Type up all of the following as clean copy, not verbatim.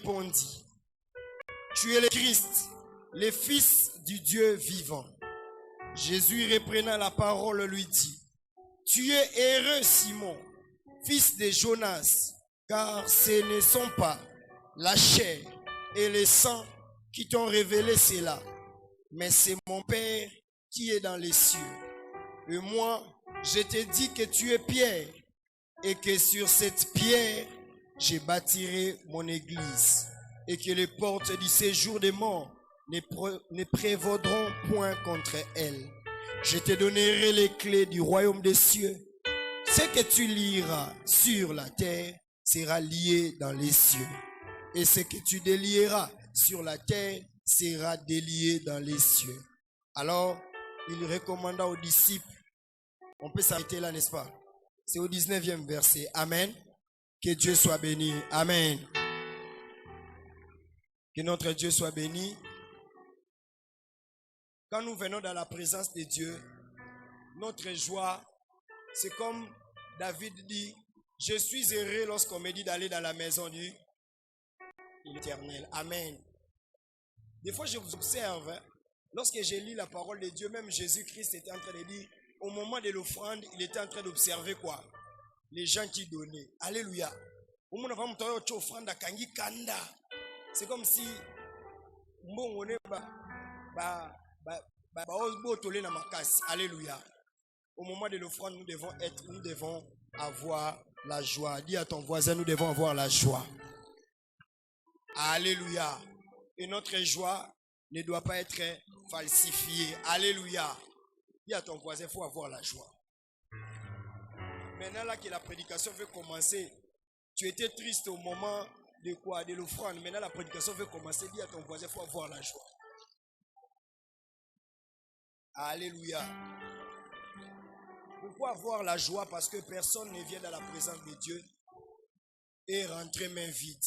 répondit, tu es le Christ, le Fils du Dieu vivant. Jésus reprenant la parole lui dit, tu es heureux Simon, fils de Jonas, car ce ne sont pas la chair et le sang qui t'ont révélé cela, mais c'est mon Père qui est dans les cieux. Et moi, je te dis que tu es Pierre, et que sur cette pierre, je bâtirai mon église, et que les portes du séjour des morts ne prévaudront point contre elle. Je te donnerai les clés du royaume des cieux. Ce que tu lieras sur la terre sera lié dans les cieux. Et ce que tu délieras sur la terre sera délié dans les cieux. Alors, il recommanda aux disciples, on peut s'arrêter là, n'est-ce pas? C'est au 19e verset. Amen. Que Dieu soit béni. Amen. Que notre Dieu soit béni. Quand nous venons dans la présence de Dieu, notre joie, c'est comme David dit, je suis heureux lorsqu'on me dit d'aller dans la maison de l'Éternel. Amen. Des fois, je vous observe, lorsque je lis la parole de Dieu, même Jésus-Christ était en train de dire, au moment de l'offrande, il était en train d'observer quoi? Les gens qui donnaient. Alléluia. C'est comme si alléluia. Au moment de l'offrande, nous devons avoir la joie. Dis à ton voisin, nous devons avoir la joie. Alléluia. Et notre joie ne doit pas être falsifiée. Alléluia. Dis à ton voisin, il faut avoir la joie. Maintenant là que la prédication veut commencer, tu étais triste au moment de quoi? De l'offrande. Maintenant la prédication veut commencer. Dis à ton voisin, il faut avoir la joie. Alléluia. Pourquoi avoir la joie? Parce que personne ne vient dans la présence de Dieu et rentrer main vide.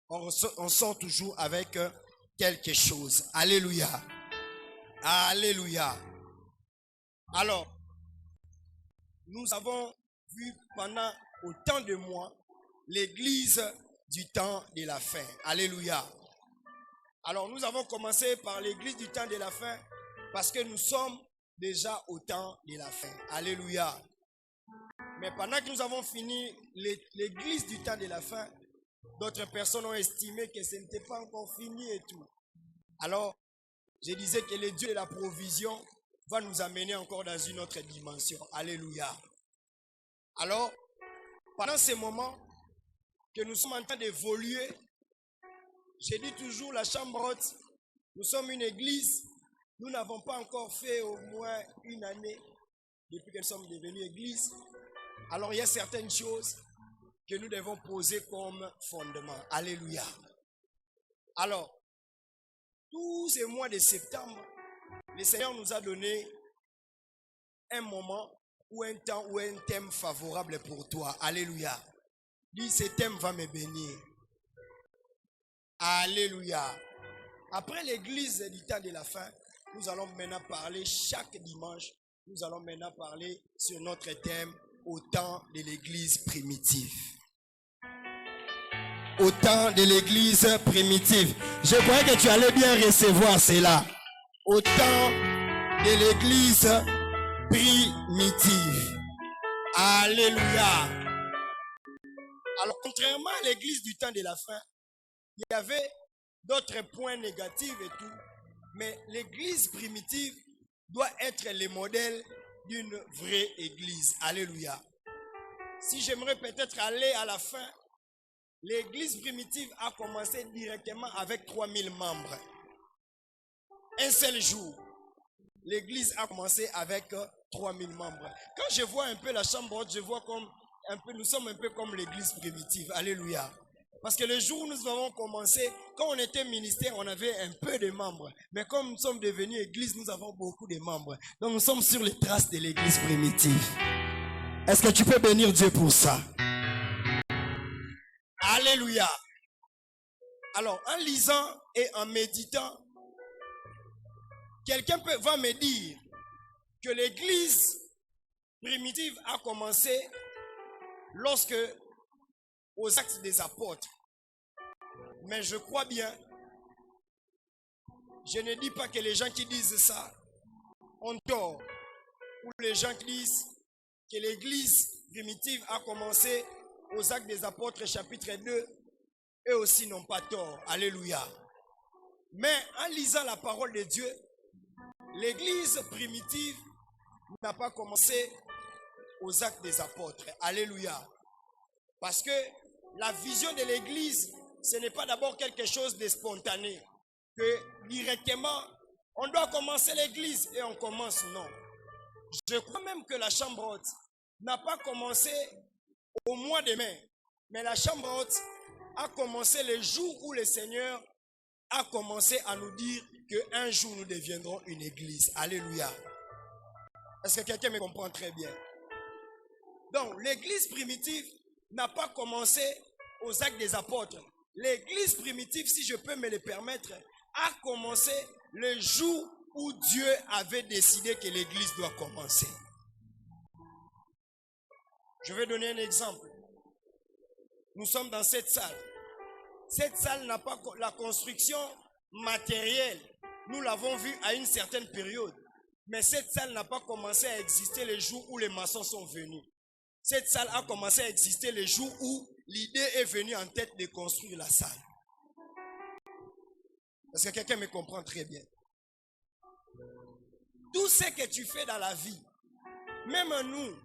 On sort toujours avec quelque chose. Alléluia. Alléluia. Alors, nous avons vu pendant autant de mois l'église du temps de la fin. Alléluia. Alors, nous avons commencé par l'église du temps de la fin parce que nous sommes déjà au temps de la fin. Alléluia. Mais pendant que nous avons fini l'église du temps de la fin, d'autres personnes ont estimé que ce n'était pas encore fini et tout. Alors, je disais que le Dieu de la provision va nous amener encore dans une autre dimension. Alléluia. Alors, pendant ces moments que nous sommes en train d'évoluer, j'ai dit toujours la chambre haute, nous sommes une église, nous n'avons pas encore fait au moins une année depuis que nous sommes devenus église. Alors, il y a certaines choses que nous devons poser comme fondement. Alléluia. Alors, tous ces mois de septembre, le Seigneur nous a donné un moment ou un temps ou un thème favorable pour toi. Alléluia. Dis, ce thème va me bénir. Alléluia. Après l'église du temps de la fin, nous allons maintenant parler chaque dimanche. Nous allons maintenant parler sur notre thème au temps de l'église primitive. Au temps de l'église primitive. Je croyais que tu allais bien recevoir cela. Au temps de l'église primitive. Alléluia. Alors, contrairement à l'église du temps de la fin, il y avait d'autres points négatifs et tout. Mais l'église primitive doit être le modèle d'une vraie église. Alléluia. Si j'aimerais peut-être aller à la fin, l'église primitive a commencé directement avec 3000 membres. Un seul jour, l'église a commencé avec 3000 membres. Quand je vois un peu la chambre haute, je vois comme un peu, nous sommes un peu comme l'église primitive. Alléluia. Parce que le jour où nous avons commencé, quand on était ministère, on avait un peu de membres. Mais comme nous sommes devenus église, nous avons beaucoup de membres. Donc nous sommes sur les traces de l'église primitive. Est-ce que tu peux bénir Dieu pour ça? Alléluia. Alors, en lisant et en méditant, quelqu'un va me dire que l'église primitive a commencé lorsque, aux Actes des Apôtres, Mais je crois bien, je ne dis pas que les gens qui disent ça ont tort. Ou les gens qui disent que l'église primitive a commencé aux Actes des Apôtres chapitre 2, eux aussi n'ont pas tort. Alléluia. Mais en lisant la parole de Dieu, l'église primitive n'a pas commencé aux Actes des Apôtres. Alléluia. Parce que la vision de l'église, ce n'est pas d'abord quelque chose de spontané. Que directement, on doit commencer l'église et on commence, non. Je crois même que la chambre haute n'a pas commencé au mois de mai. Mais la chambre haute a commencé le jour où le Seigneur a commencé à nous dire qu'un jour nous deviendrons une église. Alléluia. Est-ce que quelqu'un me comprend très bien? Donc, l'église primitive n'a pas commencé aux Actes des Apôtres. L'église primitive, si je peux me le permettre, a commencé le jour où Dieu avait décidé que l'église doit commencer. Je vais donner un exemple. Nous sommes dans cette salle. Cette salle n'a pas la construction matérielle. Nous l'avons vue à une certaine période. Mais cette salle n'a pas commencé à exister le jour où les maçons sont venus. Cette salle a commencé à exister le jour où l'idée est venue en tête de construire la salle. Est-ce que quelqu'un me comprend très bien? Tout ce que tu fais dans la vie, même nous,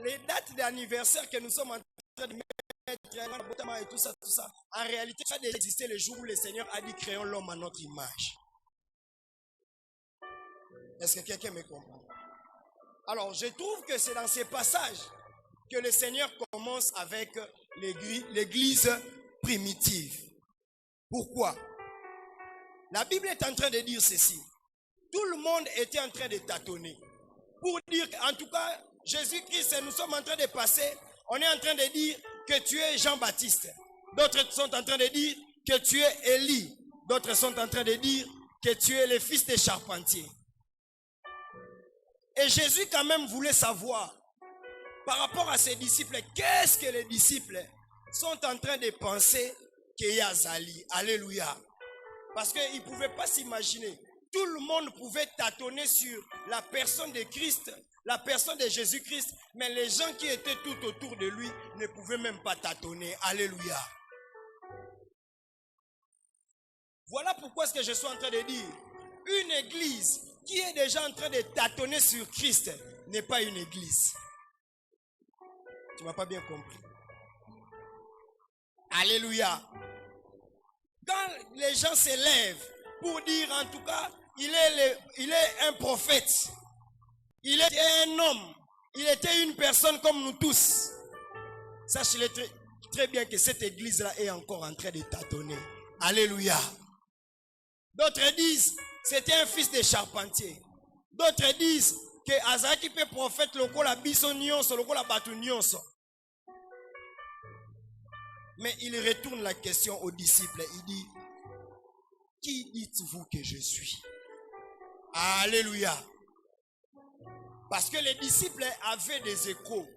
les dates d'anniversaire que nous sommes en train de mettre, et tout ça, en réalité, ça a déjà existé le jour où le Seigneur a dit créons l'homme à notre image. Est-ce que quelqu'un me comprend? Alors, je trouve que c'est dans ces passages que le Seigneur commence avec l'église primitive. Pourquoi? La Bible est en train de dire ceci. Tout le monde était en train de tâtonner. Pour dire qu'en tout cas, Jésus-Christ, nous sommes en train de passer, on est en train de dire que tu es Jean-Baptiste. D'autres sont en train de dire que tu es Élie. D'autres sont en train de dire que tu es le fils des charpentiers. Et Jésus quand même voulait savoir, par rapport à ses disciples, qu'est-ce que les disciples sont en train de penser qu'il y a Zali. Alléluia. Parce qu'ils ne pouvaient pas s'imaginer. Tout le monde pouvait tâtonner sur la personne de Christ, la personne de Jésus-Christ, mais les gens qui étaient tout autour de lui ne pouvaient même pas tâtonner. Alléluia. Voilà pourquoi ce que je suis en train de dire. Une église qui est déjà en train de tâtonner sur Christ n'est pas une église. Tu ne m'as pas bien compris. Alléluia. Quand les gens s'élèvent pour dire en tout cas, il est un prophète, il était un homme, il était une personne comme nous tous. Sachez très bien que cette église-là est encore en train de tâtonner. Alléluia. D'autres disent, c'était un fils de charpentier. D'autres disent que Azaki peut prophète lokola biso nyonso, lokola batu nyonso. Mais il retourne la question aux disciples. Il dit, qui dites-vous que je suis? Alléluia. Parce que les disciples avaient des échos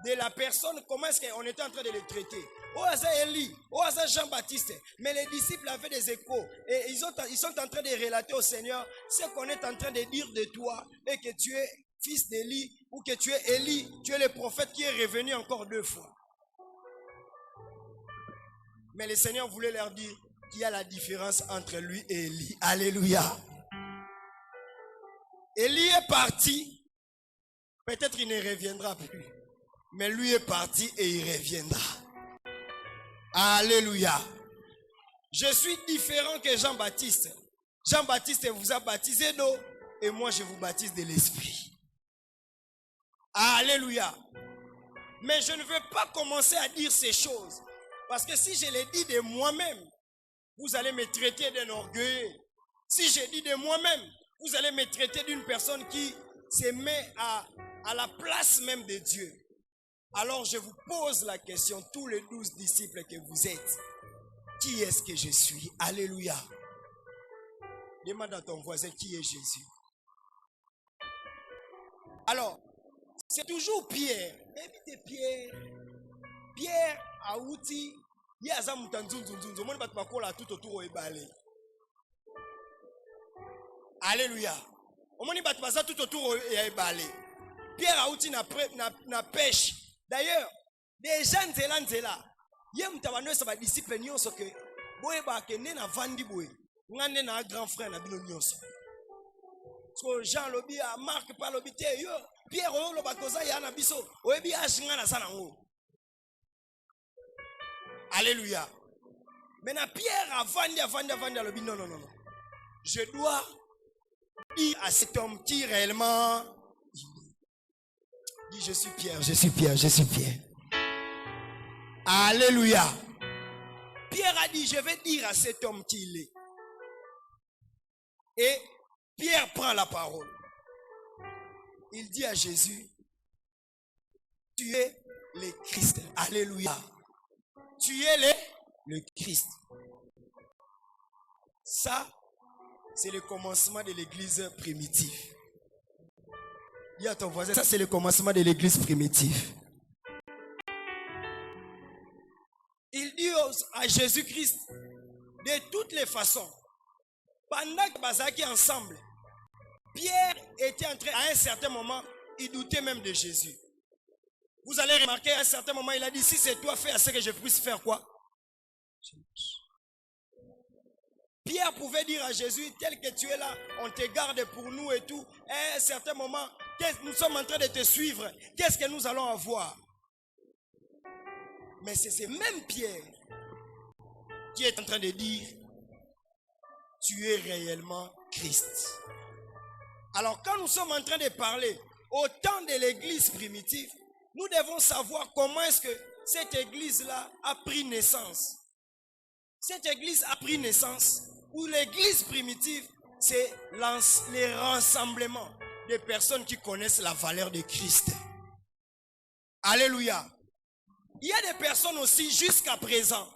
de la personne, comment est-ce qu'on était en train de les traiter. Oh, c'est Élie, oh, c'est Jean-Baptiste. Mais les disciples avaient des échos. Et ils sont en train de relater au Seigneur ce qu'on est en train de dire de toi. Et que tu es fils d'Élie, ou que tu es Élie, tu es le prophète qui est revenu encore 2 fois. Mais le Seigneur voulait leur dire qu'il y a la différence entre lui et Élie. Alléluia. Élie est parti. Peut-être il ne reviendra plus. Mais lui est parti et il reviendra. Alléluia. Je suis différent que Jean-Baptiste. Jean-Baptiste vous a baptisé d'eau et moi je vous baptise de l'esprit. Alléluia. Mais je ne veux pas commencer à dire ces choses. Parce que si je les dis de moi-même, vous allez me traiter d'un orgueil. Si je dis de moi-même, vous allez me traiter d'une personne qui se met à la place même de Dieu. Alors je vous pose la question, tous les 12 disciples que vous êtes, qui est-ce que je suis? Alléluia. Demande à ton voisin, qui est Jésus? Alors, c'est toujours Pierre. Évitez Pierre. Pierre a outi Alléluia. Tout autour Pierre a outi na pêche. D'ailleurs, des gens nzela. Yem tabano sa ba disciple nyonso ke boye ba ke ne na vandi boye. Ngane na grand frère na bino nyonso. So Jean lobi a Marc pa lobi te yo. Pierre o lo ba koza ya na biso. Oyebi a shinga na sana ngo. Alléluia. Maintenant Pierre a vandi lobi non. Je dois dire à cet homme qui réellement dit je suis Pierre. Alléluia. Pierre a dit je vais dire à cet homme qui il est. Et Pierre prend la parole. Il dit à Jésus, tu es le Christ. Alléluia. Tu es le Christ. Ça, c'est le commencement de l'église primitive. Dis à ton voisin, ça c'est le commencement de l'église primitive. Il dit à Jésus-Christ, de toutes les façons, pendant que Bazaki ensemble, Pierre était en train, à un certain moment, il doutait même de Jésus. Vous allez remarquer, à un certain moment, il a dit, si c'est toi, fais à ce que je puisse faire quoi? Pierre pouvait dire à Jésus, tel que tu es là, on te garde pour nous et tout. À un certain moment, nous sommes en train de te suivre. Qu'est-ce que nous allons avoir? Mais c'est ce même Pierre qui est en train de dire, tu es réellement Christ. Alors quand nous sommes en train de parler au temps de l'église primitive, nous devons savoir comment est-ce que cette église-là a pris naissance. Cette église a pris naissance où l'église primitive, c'est les rassemblements des personnes qui connaissent la valeur de Christ. Alléluia. Il y a des personnes aussi jusqu'à présent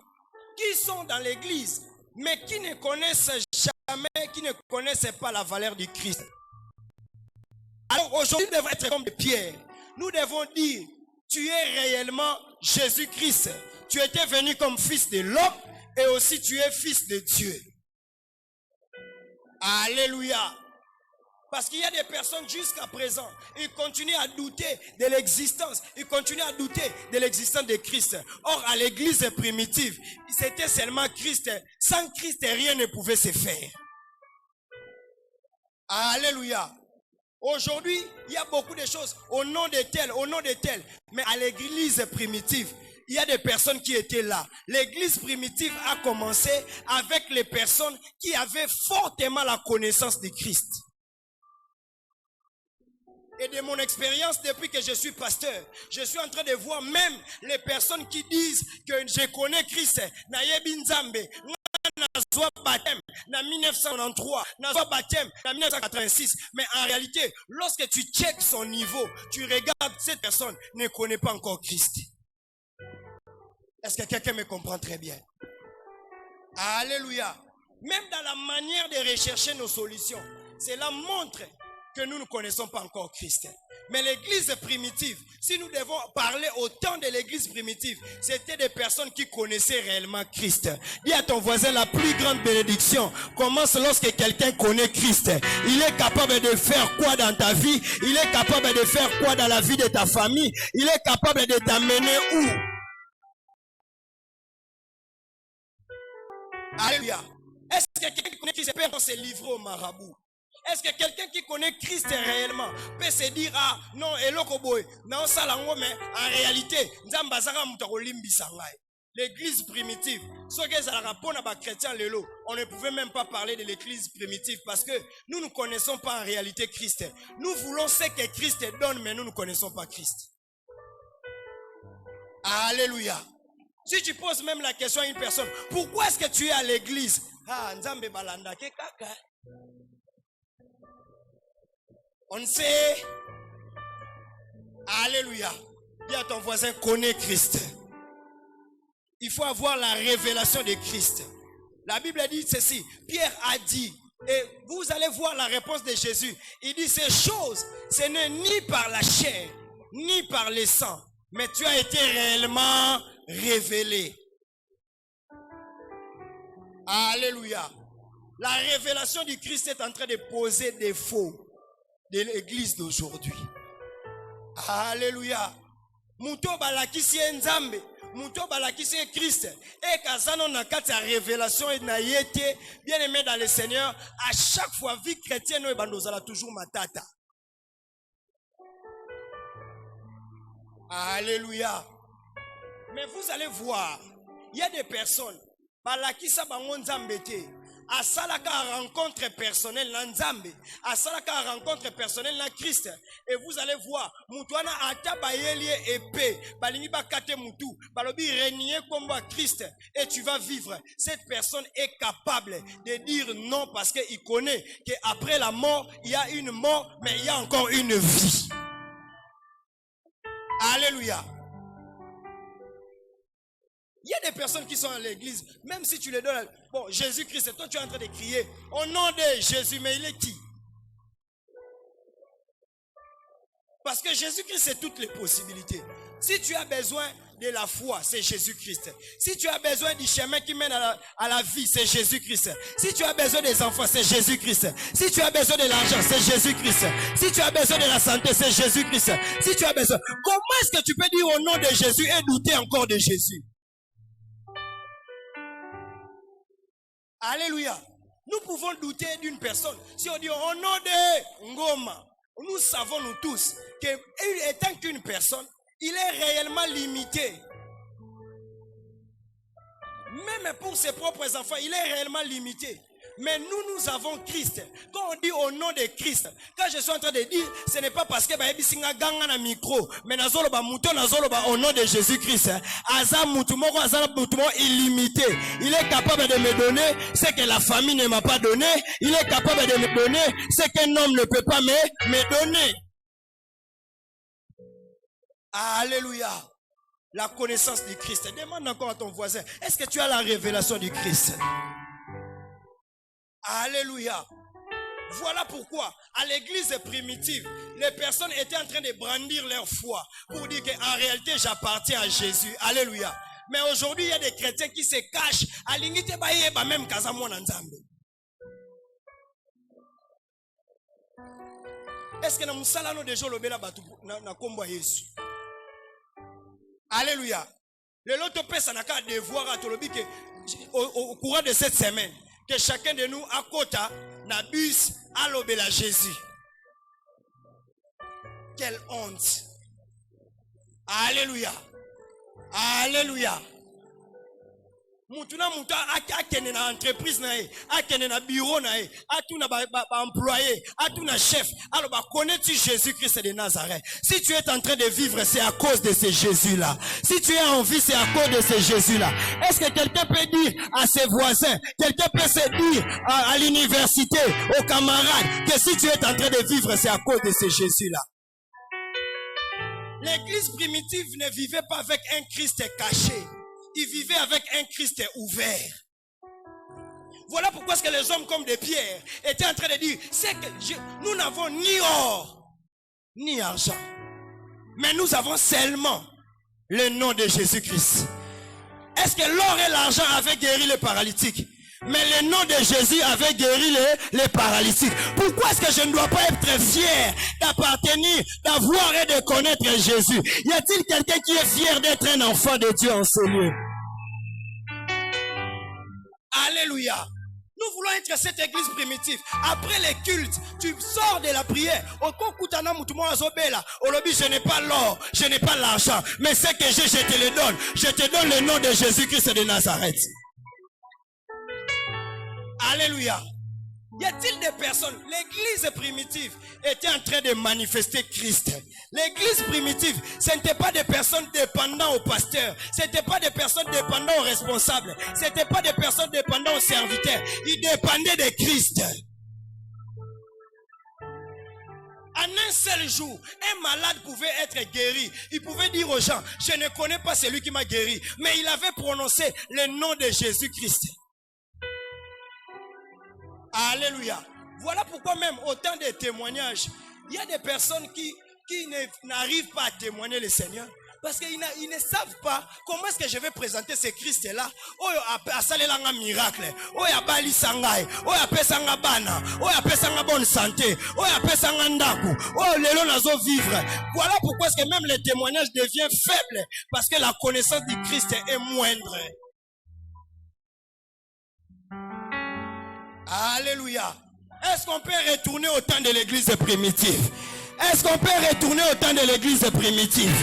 qui sont dans l'église, mais qui ne connaissent jamais, qui ne connaissent pas la valeur du Christ. Alors aujourd'hui, nous devons être comme Pierre. Nous devons dire, tu es réellement Jésus-Christ. Tu étais venu comme fils de l'homme et aussi tu es fils de Dieu. Alléluia. Parce qu'il y a des personnes jusqu'à présent, ils continuent à douter de l'existence, ils continuent à douter de l'existence de Christ. Or, à l'église primitive, c'était seulement Christ. Sans Christ, rien ne pouvait se faire. Alléluia. Aujourd'hui, il y a beaucoup de choses au nom de tel. Mais à l'église primitive, il y a des personnes qui étaient là. L'église primitive a commencé avec les personnes qui avaient fortement la connaissance de Christ. Et de mon expérience, depuis que je suis pasteur, je suis en train de voir même les personnes qui disent que je connais Christ. Nayebi Nzambe, Nazwa baptême, na 1993, Nazwa baptême, na 1986. Mais en réalité, lorsque tu checkes son niveau, tu regardes, cette personne ne connaît pas encore Christ. Est-ce que quelqu'un me comprend très bien? Alléluia. Même dans la manière de rechercher nos solutions, cela montre que nous ne connaissons pas encore Christ. Mais l'église primitive, si nous devons parler au temps de l'église primitive, c'était des personnes qui connaissaient réellement Christ. Dis à ton voisin, la plus grande bénédiction commence lorsque quelqu'un connaît Christ. Il est capable de faire quoi dans ta vie? Il est capable de faire quoi dans la vie de ta famille? Il est capable de t'amener où? Alléluia. Est-ce que quelqu'un qui connaît Christ peut se livrer au marabout? Est-ce que quelqu'un qui connaît Christ réellement peut se dire, ah non, elokoboy, non, ça mais en réalité, l'église primitive, ceux qui sont chrétiens, on ne pouvait même pas parler de l'église primitive parce que nous ne connaissons pas en réalité Christ. Nous voulons ce que Christ donne, mais nous ne connaissons pas Christ. Alléluia. Si tu poses même la question à une personne, pourquoi est-ce que tu es à l'église? Ah, Nzambe balanda ke kaka. On sait. Alléluia. Dis à ton voisin, connais Christ. Il faut avoir la révélation de Christ. La Bible dit ceci. Pierre a dit, et vous allez voir la réponse de Jésus. Il dit, ces choses, ce n'est ni par la chair, ni par le sang, mais tu as été réellement révélé. Alléluia. La révélation du Christ est en train de poser des faux de l'église d'aujourd'hui. Alléluia. Muto balakisi nzambe, muto balakisi Christ. Et kazano na kati ya révélation et na yete, bien aimé dans le Seigneur, à chaque fois vie chrétienne no ebandozala toujours matata. Alléluia. Mais vous allez voir, il y a des personnes balakisa bango nzambe te. À salaka rencontre personnelle na nzambe, à salaka rencontre personnelle na Christ, et vous allez voir mutuana ata bayelie épée balingi bakate mutu balobi renier kombo à Christ et tu vas vivre. Cette personne est capable de dire non parce qu'il connaît qu'après la mort il y a une mort mais il y a encore une vie. Alléluia. Il y a des personnes qui sont à l'église, même si tu les donnes, bon, Jésus-Christ, toi tu es en train de crier, au nom de Jésus, mais il est qui? Parce que Jésus-Christ, c'est toutes les possibilités. Si tu as besoin de la foi, c'est Jésus-Christ. Si tu as besoin du chemin qui mène à la vie, c'est Jésus-Christ. Si tu as besoin des enfants, c'est Jésus-Christ. Si tu as besoin de l'argent, c'est Jésus-Christ. Si tu as besoin de la santé, c'est Jésus-Christ. Si tu as besoin... Comment est-ce que tu peux dire au nom de Jésus et douter encore de Jésus? Alléluia. Nous pouvons douter d'une personne. Si on dit au nom de Ngoma, nous savons nous tous qu'étant qu'une personne, il est réellement limité. Même pour ses propres enfants, il est réellement limité. Mais nous avons Christ. Quand on dit au nom de Christ, quand je suis en train de dire, ce n'est pas parce que Bisinga ganga na micro, mais nazoloba muto nazoloba au nom de Jésus-Christ. Aza mutumoko azala mutumo illimité. Il est capable de me donner ce que la famille ne m'a pas donné. Il est capable de me donner ce qu'un homme ne peut pas me donner. Alléluia. La connaissance du Christ. Demande encore à ton voisin, est-ce que tu as la révélation du Christ? Alléluia. Voilà pourquoi, à l'église primitive, les personnes étaient en train de brandir leur foi pour dire qu'en réalité, j'appartiens à Jésus. Alléluia. Mais aujourd'hui, il y a des chrétiens qui se cachent. À l'ingité baïeba même kazamon nzambe. Est-ce que nous salano déjà le bela batu na kombo Yesu? Alléluia. Le loto pesa naka devoir à tolobi que au courant de cette semaine, que chacun de nous à côté na bus à l'obéla Jésus. Quelle honte. Alléluia. Alléluia. Mutuna muta akene na entreprise na e, akene na bureau na e, atuna ba employé, atuna chef. Alors connais-tu Jésus-Christ de Nazareth? Si tu es en train de vivre, c'est à cause de ce Jésus-là. Si tu es en vie, c'est à cause de ce Jésus-là. Est-ce que quelqu'un peut dire à ses voisins, quelqu'un peut se dire à l'université, aux camarades, que si tu es en train de vivre, c'est à cause de ce Jésus-là? L'église primitive ne vivait pas avec un Christ caché. Il vivait avec un Christ ouvert. Voilà pourquoi est-ce que les hommes comme des pierres étaient en train de dire, c'est que nous n'avons ni or, ni argent. Mais nous avons seulement le nom de Jésus-Christ. Est-ce que l'or et l'argent avaient guéri les paralytiques? Mais le nom de Jésus avait guéri les paralytiques. Pourquoi est-ce que je ne dois pas être fier d'appartenir, d'avoir et de connaître Jésus? Y a-t-il quelqu'un qui est fier d'être un enfant de Dieu en ce lieu? Alléluia. Nous voulons être cette église primitive. Après les cultes, tu sors de la prière. Je n'ai pas l'or, je n'ai pas l'argent. Mais ce que j'ai, je te le donne. Je te donne le nom de Jésus-Christ de Nazareth. Alléluia. Y a-t-il des personnes? L'église primitive était en train de manifester Christ. L'église primitive, ce n'était pas des personnes dépendantes au pasteur. Ce n'était pas des personnes dépendantes aux responsables. Ce n'était pas des personnes dépendantes aux serviteurs. Ils dépendaient de Christ. En un seul jour, un malade pouvait être guéri. Il pouvait dire aux gens, je ne connais pas celui qui m'a guéri. Mais il avait prononcé le nom de Jésus-Christ. Alléluia. Voilà pourquoi même autant de témoignages, il y a des personnes qui n'arrivent pas à témoigner le Seigneur. Parce qu'ils ne savent pas comment est-ce que je vais présenter ce Christ-là. Oh, a salé un miracle. Oh, a bali sangai. Oh, a pesanga bana. Oh, a pesanga bonne santé. Oh, a pesanga ndaku. Oh, les lots nazo vivre. Voilà pourquoi est-ce que même les témoignages deviennent faibles. Parce que la connaissance du Christ est moindre. Alléluia. Est-ce qu'on peut retourner au temps de l'église primitive? Est-ce qu'on peut retourner au temps de l'église primitive?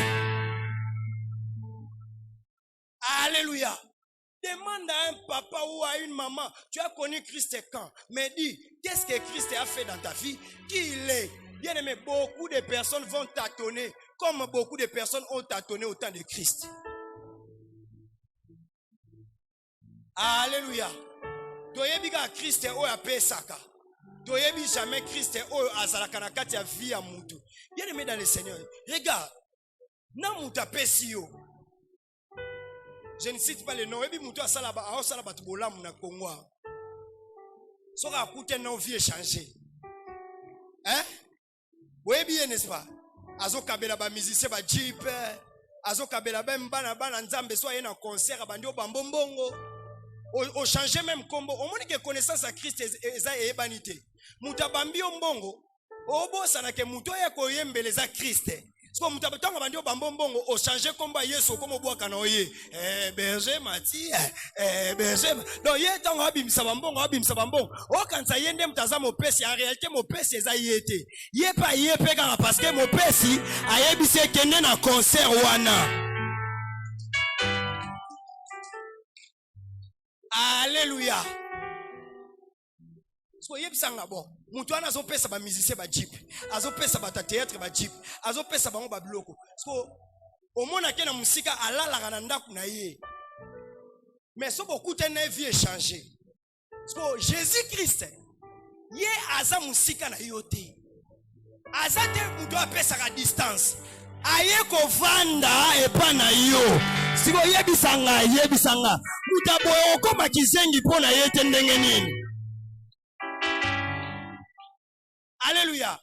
Alléluia. Demande à un papa ou à une maman, tu as connu Christ quand? Mais dis, qu'est-ce que Christ a fait dans ta vie? Qui il est? Bien aimé, beaucoup de personnes vont tâtonner, comme beaucoup de personnes ont tâtonné au temps de Christ. Alléluia. Toyebi ka Christ o ya pesaka. Toyebi jamais Christ o azalaka na kati ya vie ya mutu. Bien aimé dans le Seigneur. Regarde. Na muta pesio. Je ne cite pas le nom. Ebi mutu asala batu bolamu na Congo. Soka akute na vie changer. Hein? Oyebi n'est-ce pas? Azo kabela ba musicien ba jeep. Azo kabela ba bana nzambe so na concert bandi o bambombongo. Au changer même combo, au moins que connaissance à Christ est banité. Mutabambi ombongo, obo sanake mutoya koyembe les a Christ. So mutabatanga bandi obambongo, au changer combo Yesu comme bois kanoye. Berger mati, berger. Donc yé tanga abimisa bambongo. O kansa yende mtaza mopesi en réalité mopesi eza yete. Yé pa yé pega parce que mopesi ayebise kende na concert wana. Alléluia. Soyez bien bon. Mutuana zo pesa ba musicien ba jeep. Azo pesa ba théâtre ba jeep. Azo pesa ba ba bloko. So au mona ke na musika alala na ndaku na ye. Mais so beaucoup tena vie changer. So Jésus Christ ye aza musika na yote. Aza te mutu apesa ka distance. Aye ko vanda epa na yo. Siko yebisanga. Mutaboyo koma kizengi pona yete ndenge nini. Alléluia.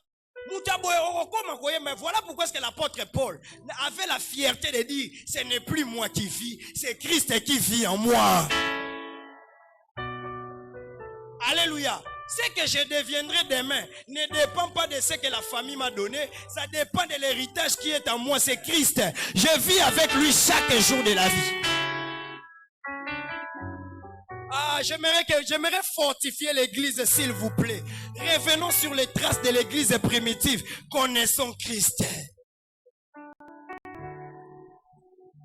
Mutaboyo koma koyemba. Voilà pourquoi est-ce que l'apôtre Paul avait la fierté de dire, ce n'est plus moi qui vis, c'est Christ qui vit en moi. Alléluia. Ce que je deviendrai demain ne dépend pas de ce que la famille m'a donné. Ça dépend de l'héritage qui est en moi. C'est Christ. Je vis avec lui chaque jour de la vie. J'aimerais fortifier l'église, s'il vous plaît. Revenons sur les traces de l'église primitive. Connaissons Christ.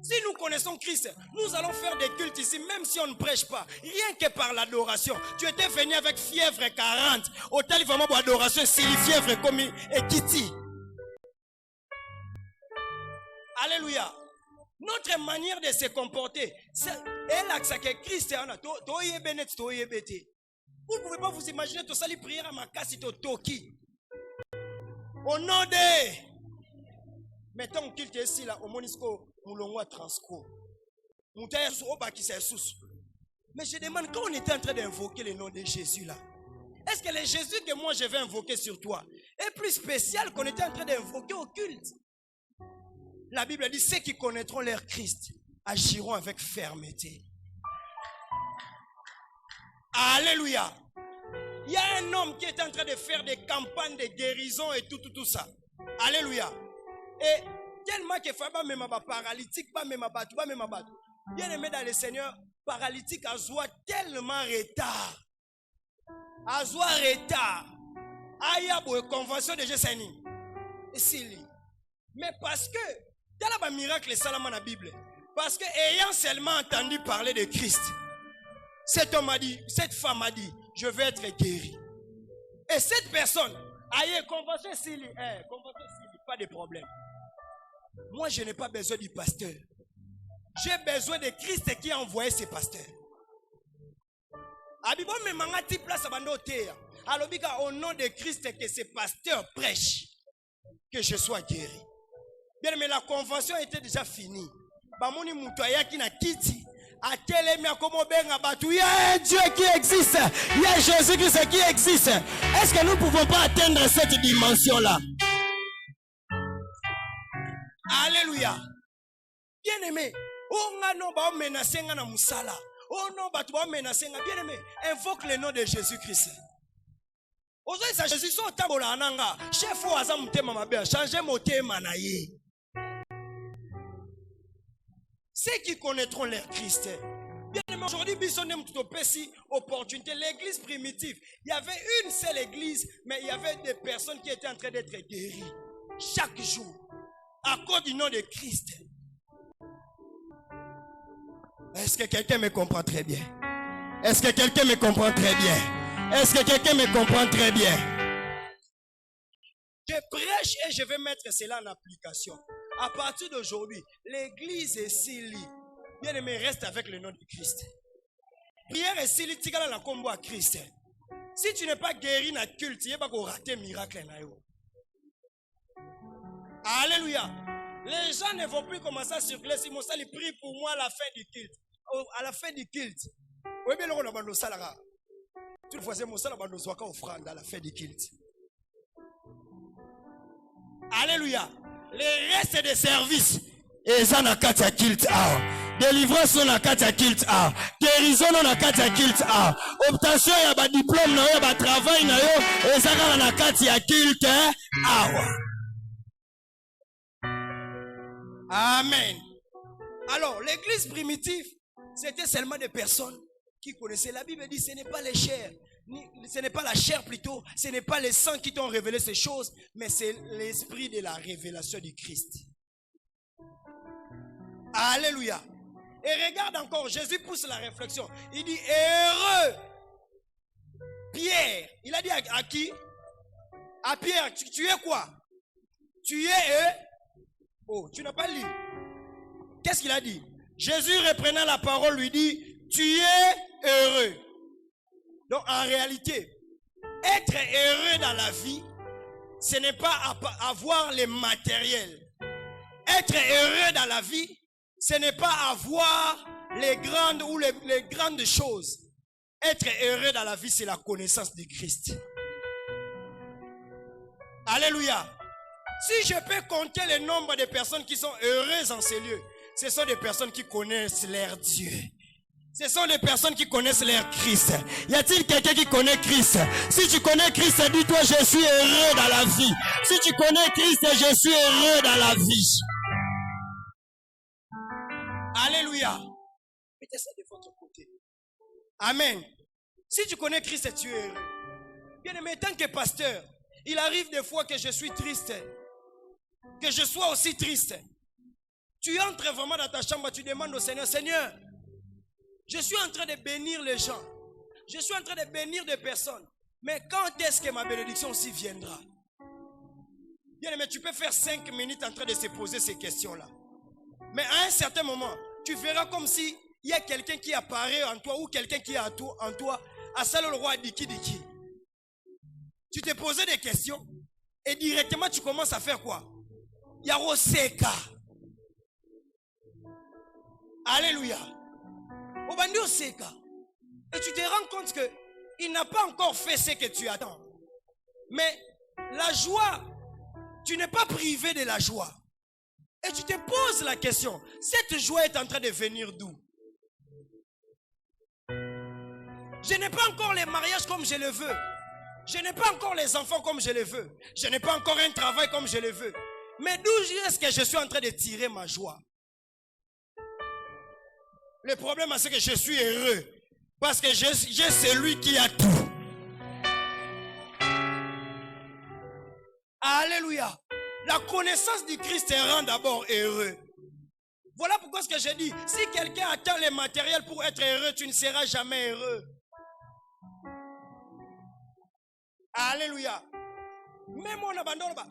Si nous connaissons Christ, nous allons faire des cultes ici, même si on ne prêche pas. Rien que par l'adoration. Tu étais venu avec fièvre 40. Autant il vraiment pour adoration, c'est une fièvre comme et Kitty. Alléluia. Notre manière de se comporter, c'est que Christ vous ne pouvez pas vous imaginer tout ça, les prières à ma casse, toki. Au nom de. Mettons culte ici là, au monisco. Transco. Mais je demande, quand on était en train d'invoquer le nom de Jésus là, est-ce que le Jésus que moi je vais invoquer sur toi est plus spécial qu'on était en train d'invoquer au culte? La Bible dit, ceux qui connaîtront leur Christ agiront avec fermeté. Alléluia. Il y a un homme qui est en train de faire des campagnes de guérison et tout ça. Alléluia. Et tellement que Faba même paralytique, pas même abattu. Bien aimé dans le Seigneur, paralytique a joué tellement retard. Aya bo convention de Jésus. Mais parce que dans la miracle salama na Bible, parce que ayant seulement entendu parler de Christ, cette femme a dit, je vais être guéri. Et cette personne, aïe, convention Sili, pas de problème. Moi, je n'ai pas besoin du pasteur. J'ai besoin de Christ qui a envoyé ses pasteurs. Alors, au nom de Christ, que ces pasteurs prêchent, que je sois guéri. Bien, mais la convention était déjà finie. Il y a un Dieu qui existe. Il y a Jésus-Christ qui existe. Est-ce que nous ne pouvons pas atteindre cette dimension-là? Alléluia. Bien aimé. Oh non, ba menacer nga na musala. Oh non, ba tu ba menacer nga. Bien aimé. Invoque le nom de Jésus-Christ. Ozo isa Jésus so tambola ananga. Chef ou aza mutema mabe. Changer motema na ye. Ceux qui connaîtront leur Christ. Bien aimé, aujourd'hui, bisonnem tout au Pessi, opportunité. L'église primitive, il y avait une seule église, mais il y avait des personnes qui étaient en train d'être guéries chaque jour à cause du nom de Christ. Est-ce que quelqu'un me comprend très bien? Est-ce que quelqu'un me comprend très bien? Est-ce que quelqu'un me comprend très bien? Je prêche et je vais mettre cela en application. À partir d'aujourd'hui, l'église est Sili. Bien aimé, reste avec le nom de Christ. Prière est Sili, tu as la combo à Christ. Si tu n'es pas guéri dans le culte, tu n'as pas raté miracle. Alléluia. Les gens ne vont plus commencer à circuler. Si mon salut prie pour moi à la fin du culte. À la fin du culte. Oui, bien, on a bandé au salara. Tout le fois, c'est mon salut bandé au offrande à la fin du culte. Alléluia. Les restes des services. Et ça n'a qu'à ta culte. Délivrance n'a qu'à ta culte. Guérison n'a qu'à ta culte. Obtention, il y a un diplôme, il y a un travail, et ça n'a qu'à ta culte. Amen. Alors, l'église primitive, c'était seulement des personnes qui connaissaient. La Bible dit, ce n'est pas les chairs, ce n'est pas la chair plutôt, ce n'est pas les sangs qui t'ont révélé ces choses, mais c'est l'esprit de la révélation du Christ. Alléluia. Et regarde encore, Jésus pousse la réflexion. Il dit, heureux Pierre. Il a dit à qui? À Pierre, tu es quoi? Tu es oh, tu n'as pas lu. Qu'est-ce qu'il a dit? Jésus reprenant la parole lui dit, tu es heureux. Donc en réalité, être heureux dans la vie, ce n'est pas avoir les matériels. Être heureux dans la vie, ce n'est pas avoir les grandes ou les grandes choses. Être heureux dans la vie, c'est la connaissance de Christ. Alléluia. Si je peux compter le nombre de personnes qui sont heureuses en ces lieux, ce sont des personnes qui connaissent leur Dieu. Ce sont des personnes qui connaissent leur Christ. Y a-t-il quelqu'un qui connaît Christ? Si tu connais Christ, dis-toi, je suis heureux dans la vie. Si tu connais Christ, je suis heureux dans la vie. Alléluia. Mettez ça de votre côté. Amen. Si tu connais Christ, tu es heureux. Bien aimé, tant que pasteur, il arrive des fois que je suis triste. Que je sois aussi triste. Tu entres vraiment dans ta chambre, tu demandes au Seigneur, Seigneur, je suis en train de bénir les gens. Je suis en train de bénir des personnes. Mais quand est-ce que ma bénédiction aussi viendra? Bien aimé, tu peux faire 5 minutes en train de se poser ces questions-là. Mais à un certain moment, tu verras comme si il y a quelqu'un qui apparaît en toi ou quelqu'un qui est en toi. À ça le roi Diki Diki. Tu te posais des questions et directement tu commences à faire quoi? Yaroseka. Alléluia. Obandio Seka. Et tu te rends compte que il n'a pas encore fait ce que tu attends. Mais la joie, tu n'es pas privé de la joie. Et tu te poses la question, cette joie est en train de venir d'où? Je n'ai pas encore les mariages comme je le veux. Je n'ai pas encore les enfants comme je le veux. Je n'ai pas encore un travail comme je le veux. Mais d'où est-ce que je suis en train de tirer ma joie? Le problème, c'est que je suis heureux. Parce que j'ai celui qui a tout. Alléluia. La connaissance du Christ te rend d'abord heureux. Voilà pourquoi ce que j'ai dit. Si quelqu'un attend les matériels pour être heureux, tu ne seras jamais heureux. Alléluia. Même on abandonne pas.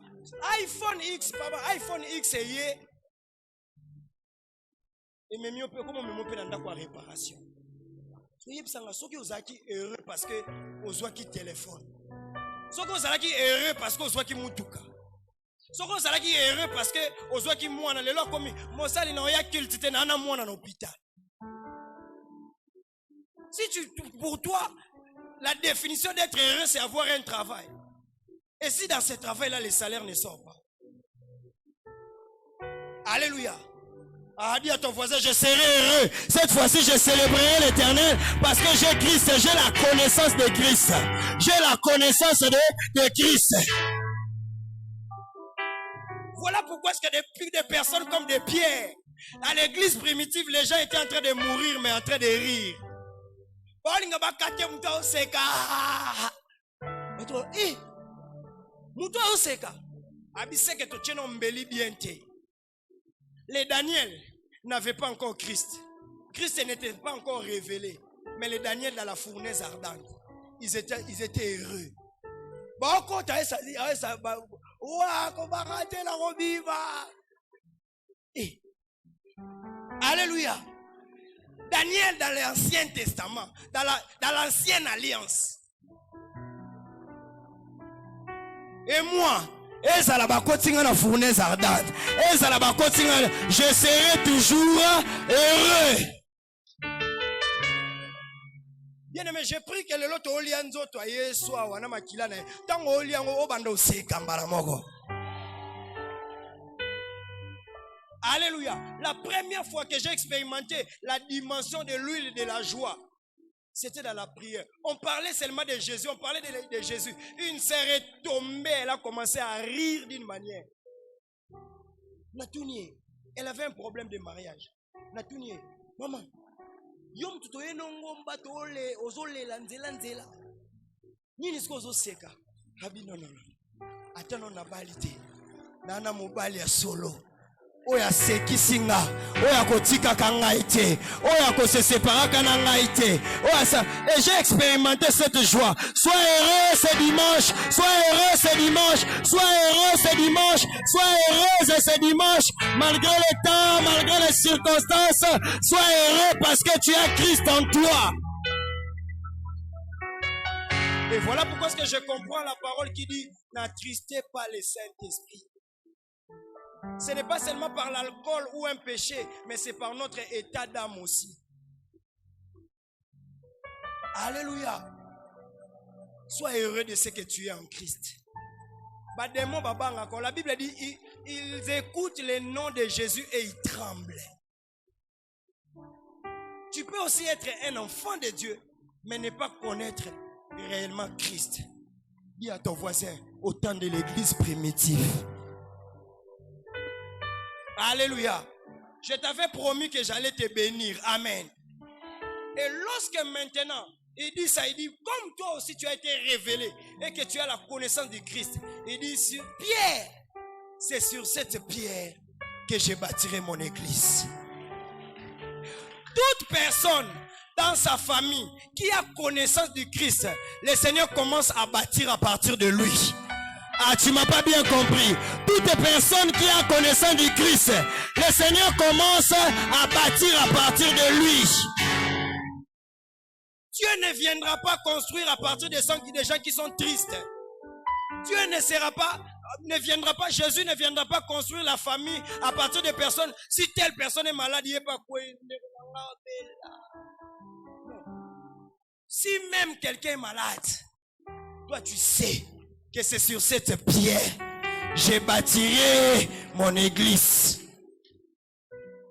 iPhone X, papa, iPhone X est yé. Et même mieux comment me montrer dans la réparation. Soyez ceux qui ont qui heureux parce que aux qui téléphone. Ceux qui ont qui heureux parce que aux qui mutuka. Ceux qui ont qui heureux parce que aux qui moana le lo comme mon sali na ya culte te na moana dans l'hôpital. Si pour toi la définition d'être heureux c'est avoir un travail. Et si dans ce travail là les salaires ne sortent pas. Alléluia. Ah, dis à ton voisin, je serai heureux. Cette fois-ci, je célébrerai l'Éternel parce que j'ai Christ, j'ai la connaissance de Christ. J'ai la connaissance de Christ. Voilà pourquoi est-ce que des personnes comme des pierres, à l'église primitive, les gens étaient en train de mourir, mais en train de rire. Les Daniel n'avaient pas encore Christ. Christ n'était pas encore révélé. Mais les Daniel dans la fournaise ardente, ils étaient heureux. Alléluia. Daniel dans l'Ancien Testament, dans l'Ancienne Alliance. Et moi, je serai toujours heureux. Bien aimé, j'ai pris que le lot olianzo to yesu wana makila na tango oliango obanda oseka mbala moko. Alléluia. La première fois que j'ai expérimenté la dimension de l'huile et de la joie, c'était dans la prière. On parlait seulement de Jésus, on parlait de Jésus. Une sœur est tombée, elle a commencé à rire d'une manière. Natounie, elle avait un problème de mariage. Natounie, maman, yom tutoye nongomba tole ozole lanzela nzela. Nini sko ozoseka? Habi non. Atano na balite. Nana mobali ya solo. Oya seki singa, oya kotika kangaite, oya ko se séparer kangaite, oya ça. Et j'ai expérimenté cette joie. Sois heureux ce dimanche, sois heureux ce dimanche, sois heureux ce dimanche, sois heureuse ce dimanche, malgré le temps, malgré les circonstances, sois heureux parce que tu as Christ en toi. Et voilà pourquoi est-ce que je comprends la parole qui dit n'attristez pas le Saint-Esprit. Ce n'est pas seulement par l'alcool ou un péché, mais c'est par notre état d'âme aussi. Alléluia. Sois heureux de ce que tu es en Christ. La Bible dit, ils écoutent le nom de Jésus et ils tremblent. Tu peux aussi être un enfant de Dieu, mais ne pas connaître réellement Christ. Dis à ton voisin, au temps de l'église primitive. Alléluia. Je t'avais promis que j'allais te bénir. Amen. Et lorsque maintenant, il dit ça, il dit, comme toi aussi tu as été révélé et que tu as la connaissance du Christ, il dit, sur pierre, c'est sur cette pierre que je bâtirai mon église. Toute personne dans sa famille qui a connaissance du Christ, le Seigneur commence à bâtir à partir de lui. Ah, tu m'as pas bien compris. Toute personne qui a connaissance du Christ, le Seigneur commence à bâtir à partir de lui. Dieu ne viendra pas construire à partir des gens qui sont tristes. Dieu Jésus ne viendra pas construire la famille à partir de personnes. Si telle personne est malade, il n'est pas quoi. Si même quelqu'un est malade, toi tu sais que c'est sur cette pierre je bâtirai mon église.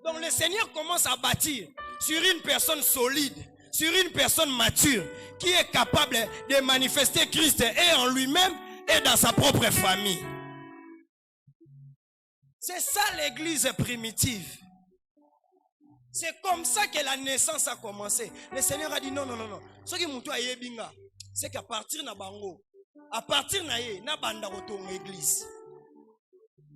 Donc le Seigneur commence à bâtir sur une personne solide, sur une personne mature, qui est capable de manifester Christ et en lui-même et dans sa propre famille. C'est ça l'église primitive. C'est comme ça que la naissance a commencé. Le Seigneur a dit non. Ce qui m'a dit, c'est qu'à partir de Bango, à partir de banda retourne l'église.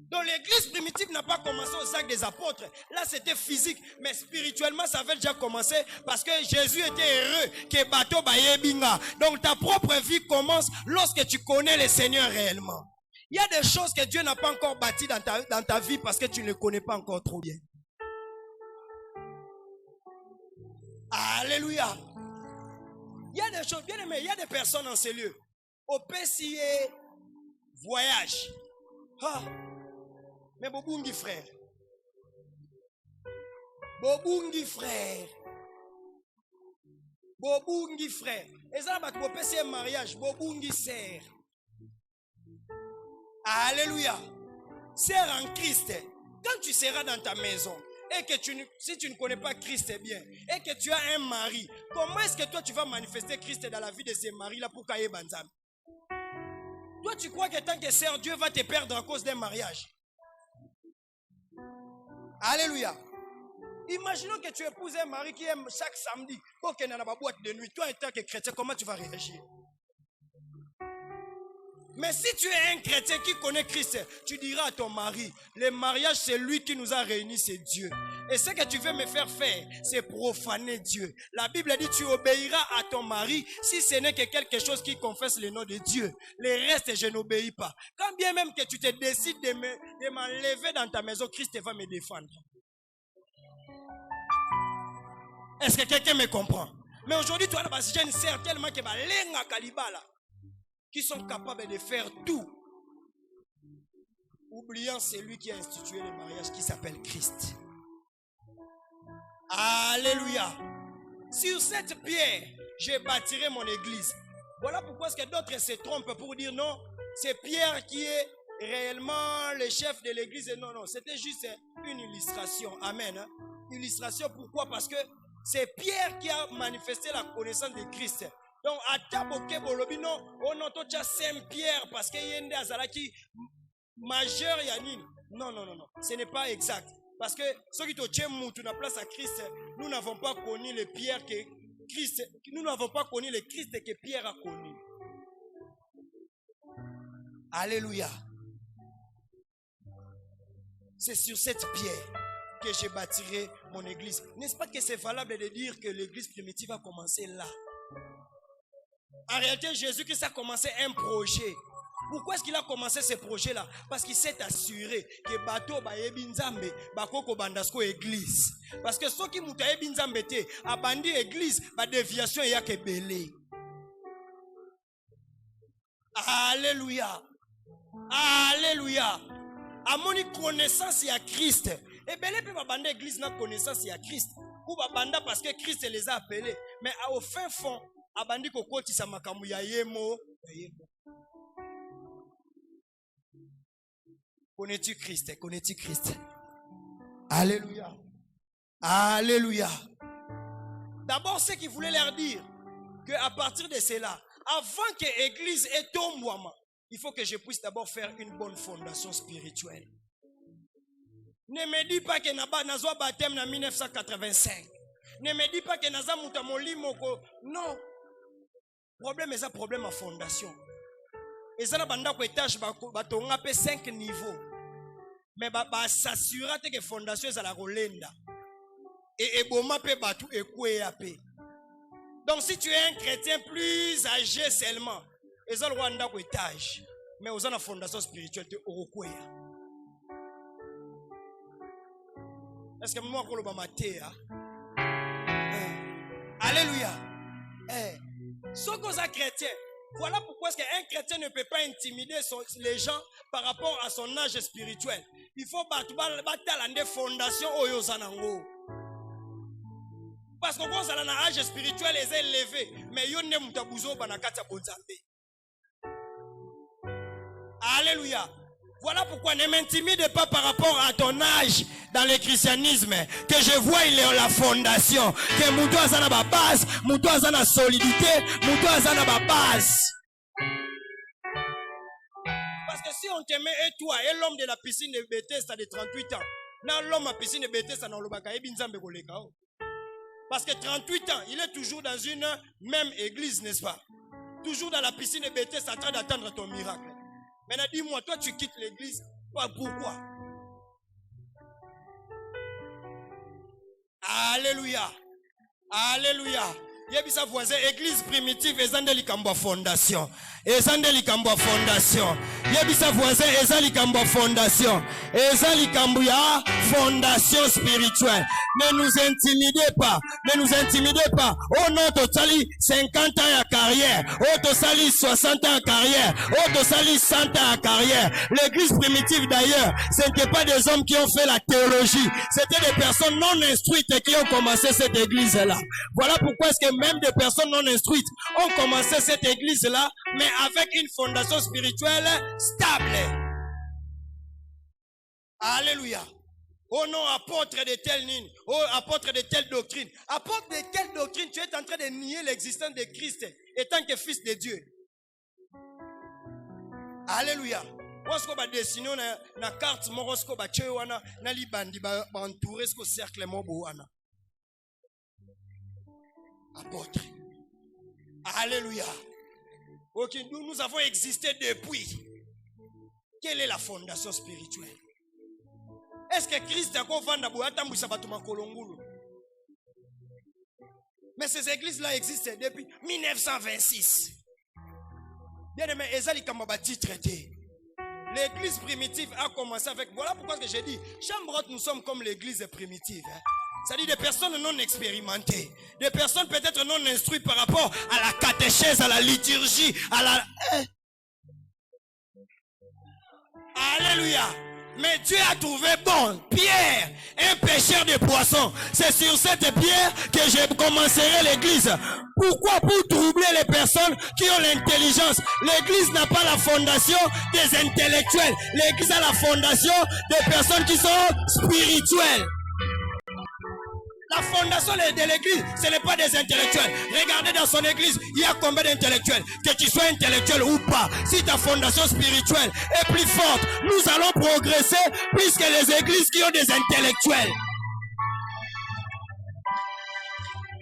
Donc l'église primitive n'a pas commencé aux actes des apôtres. Là c'était physique, mais spirituellement ça avait déjà commencé parce que Jésus était heureux que bateau baye binga. Donc ta propre vie commence lorsque tu connais le Seigneur réellement. Il y a des choses que Dieu n'a pas encore bâties dans ta vie parce que tu ne les connais pas encore trop bien. Alléluia. Il y a des choses, bien aimé, il y a des personnes en ces lieux. Au PCA, voyage. Ah. Mais Bobungi frère. Bobungi frère. Et ça va te PCA mariage. Bobungi sœur. Alléluia. Sœur en Christ. Quand tu seras dans ta maison, et que si tu ne connais pas Christ, eh bien, et que tu as un mari, comment est-ce que toi tu vas manifester Christ dans la vie de ces maris-là pour Kaye Banzam? Toi, tu crois que tant que sœur, Dieu va te perdre à cause d'un mariage? Alléluia. Imaginons que tu épouses un mari qui aime chaque samedi pour qu'il y ait dans la boîte de nuit. Toi, en tant que chrétien, comment tu vas réagir? Mais si tu es un chrétien qui connaît Christ, tu diras à ton mari, le mariage c'est lui qui nous a réunis, c'est Dieu. Et ce que tu veux me faire faire, c'est profaner Dieu. La Bible dit, tu obéiras à ton mari si ce n'est que quelque chose qui confesse le nom de Dieu. Le reste, je n'obéis pas. Quand bien même que tu te décides de m'enlever dans ta maison, Christ va me défendre. Est-ce que quelqu'un me comprend? Mais aujourd'hui, tu as des jeunes sœurs tellement que lenga kalibala qui sont capables de faire tout, oubliant celui qui a institué le mariage qui s'appelle Christ. Alléluia. Sur cette pierre, je bâtirai mon église. Voilà pourquoi est-ce que d'autres se trompent pour dire non, c'est Pierre qui est réellement le chef de l'église. Non, non, c'était juste une illustration. Amen. Illustration, pourquoi? Parce que c'est Pierre qui a manifesté la connaissance de Christ. Donc, à Taboke Bolobino, on entend Saint-Pierre parce qu'il y a un Azalaki majeur Yanine. Non, non, non, non. Ce n'est pas exact. Parce que ceux qui ont la place à Christ, nous n'avons pas connu le Pierre que Christ, nous n'avons pas connu le Christ que Pierre a connu. Alléluia. C'est sur cette pierre que je bâtirai mon église. N'est-ce pas que c'est valable de dire que l'église primitive a commencé là? En réalité, Jésus-Christ a commencé un projet. Pourquoi est-ce qu'il a commencé ce projet-là? Parce qu'il s'est assuré que bateau ba ebinzambe bakoko bandasko église. Parce que ceux qui mouta ebinzambe te abandi église ba déviation ya ke belé. Alléluia. Alléluia. À mon connaissance il y a Christ. Et belé peut abandonner l'église na connaissance il y a Christ. Ou abandonner parce que Christ les a appelés. Mais au fin fond abandi kokoti sa makamu ya yemo. Connais-tu Christ? Connais-tu Christ? Alléluia. Alléluia. D'abord, ce qu'il voulait leur dire, qu'à partir de cela, avant que l'église ait tombé, il faut que je puisse d'abord faire une bonne fondation spirituelle. Ne me dis pas que Nazo baptême en 1985. Ne me dis pas que Naza Moutamoli Moko. Non. Problème est un problème à fondation. Et ça, dans étage, on a 5 niveaux. Mais s'assurer que la fondation est à la rolenda. Et bon, donc, si tu es un chrétien plus âgé seulement, et ça, on a un étage. Mais on a une fondation spirituelle. Est-ce que moi, je vais alléluia. Ce qu'on est chrétien. Voilà pourquoi est-ce qu'un chrétien ne peut pas intimider les gens par rapport à son âge spirituel. Il faut battre des fondations au Yozanango. Parce qu'on pense à l'âge spirituel est élevé. Mais yon ne mutabuzo banakata bonzambe. Alléluia. Voilà pourquoi ne m'intimide pas par rapport à ton âge dans le christianisme. Que je vois il est la fondation. Que Moutou Azana ba base, Moutou Azana solidité, Moutou Azana ba base. Parce que si on te met et toi, et l'homme de la piscine de Bethesda de 38 ans, non l'homme de la piscine de Bethesda dans le bakaye binzambe kolekao. Parce que 38 ans, il est toujours dans une même église, n'est-ce pas? Toujours dans la piscine de Bethesda en train d'attendre ton miracle. Maintenant, dis-moi, toi, tu quittes l'église. Pourquoi? Alléluia. Alléluia. Yebisa voisin, église primitive, ezande likambo fondation. Ezande likambo fondation. Yebisa voisin, ezande likambo fondation. Ezande likambo ya fondation spirituelle. Ne nous intimidez pas. Ne nous intimidez pas. Oh non, totali 50 ans à carrière. Oh totali 60 ans à carrière. Oh totali 100 ans à carrière. L'église primitive d'ailleurs, ce n'était pas des hommes qui ont fait la théologie. C'était des personnes non instruites qui ont commencé cette église-là. Voilà pourquoi est-ce que même des personnes non instruites ont commencé cette église-là, mais avec une fondation spirituelle stable. Alléluia. Oh non, apôtre de telle ligne. Oh, apôtre de telle doctrine. Apôtre de quelle doctrine? Tu es en train de nier l'existence de Christ étant que fils de Dieu. Alléluia. Osko ba dessiner na carte mo osko ba tche wana na libandi ba entourer ce cercle mo bo wana. Apôtre. Alléluia. OK, nous avons existé depuis. Quelle est la fondation spirituelle? Est-ce que Christ a confondu boatambisa batuma kolongulu? Mais ces églises-là existent depuis 1926. Bien aimé, ezali kamba titre traité. L'église primitive a commencé avec... Voilà pourquoi j'ai dit, Chambrot, nous sommes comme l'église primitive. C'est-à-dire des personnes non expérimentées. Des personnes peut-être non instruites par rapport à la catéchèse, à la liturgie, à la... Alléluia. Mais Dieu a trouvé bon Pierre, un pêcheur de poissons. C'est sur cette pierre que je commencerai l'église. Pourquoi? Pour troubler les personnes qui ont l'intelligence. L'église n'a pas la fondation des intellectuels. L'église a la fondation des personnes qui sont spirituelles. La fondation de l'église, ce n'est pas des intellectuels. Regardez dans son église, il y a combien d'intellectuels? Que tu sois intellectuel ou pas, si ta fondation spirituelle est plus forte, nous allons progresser plus que les églises qui ont des intellectuels.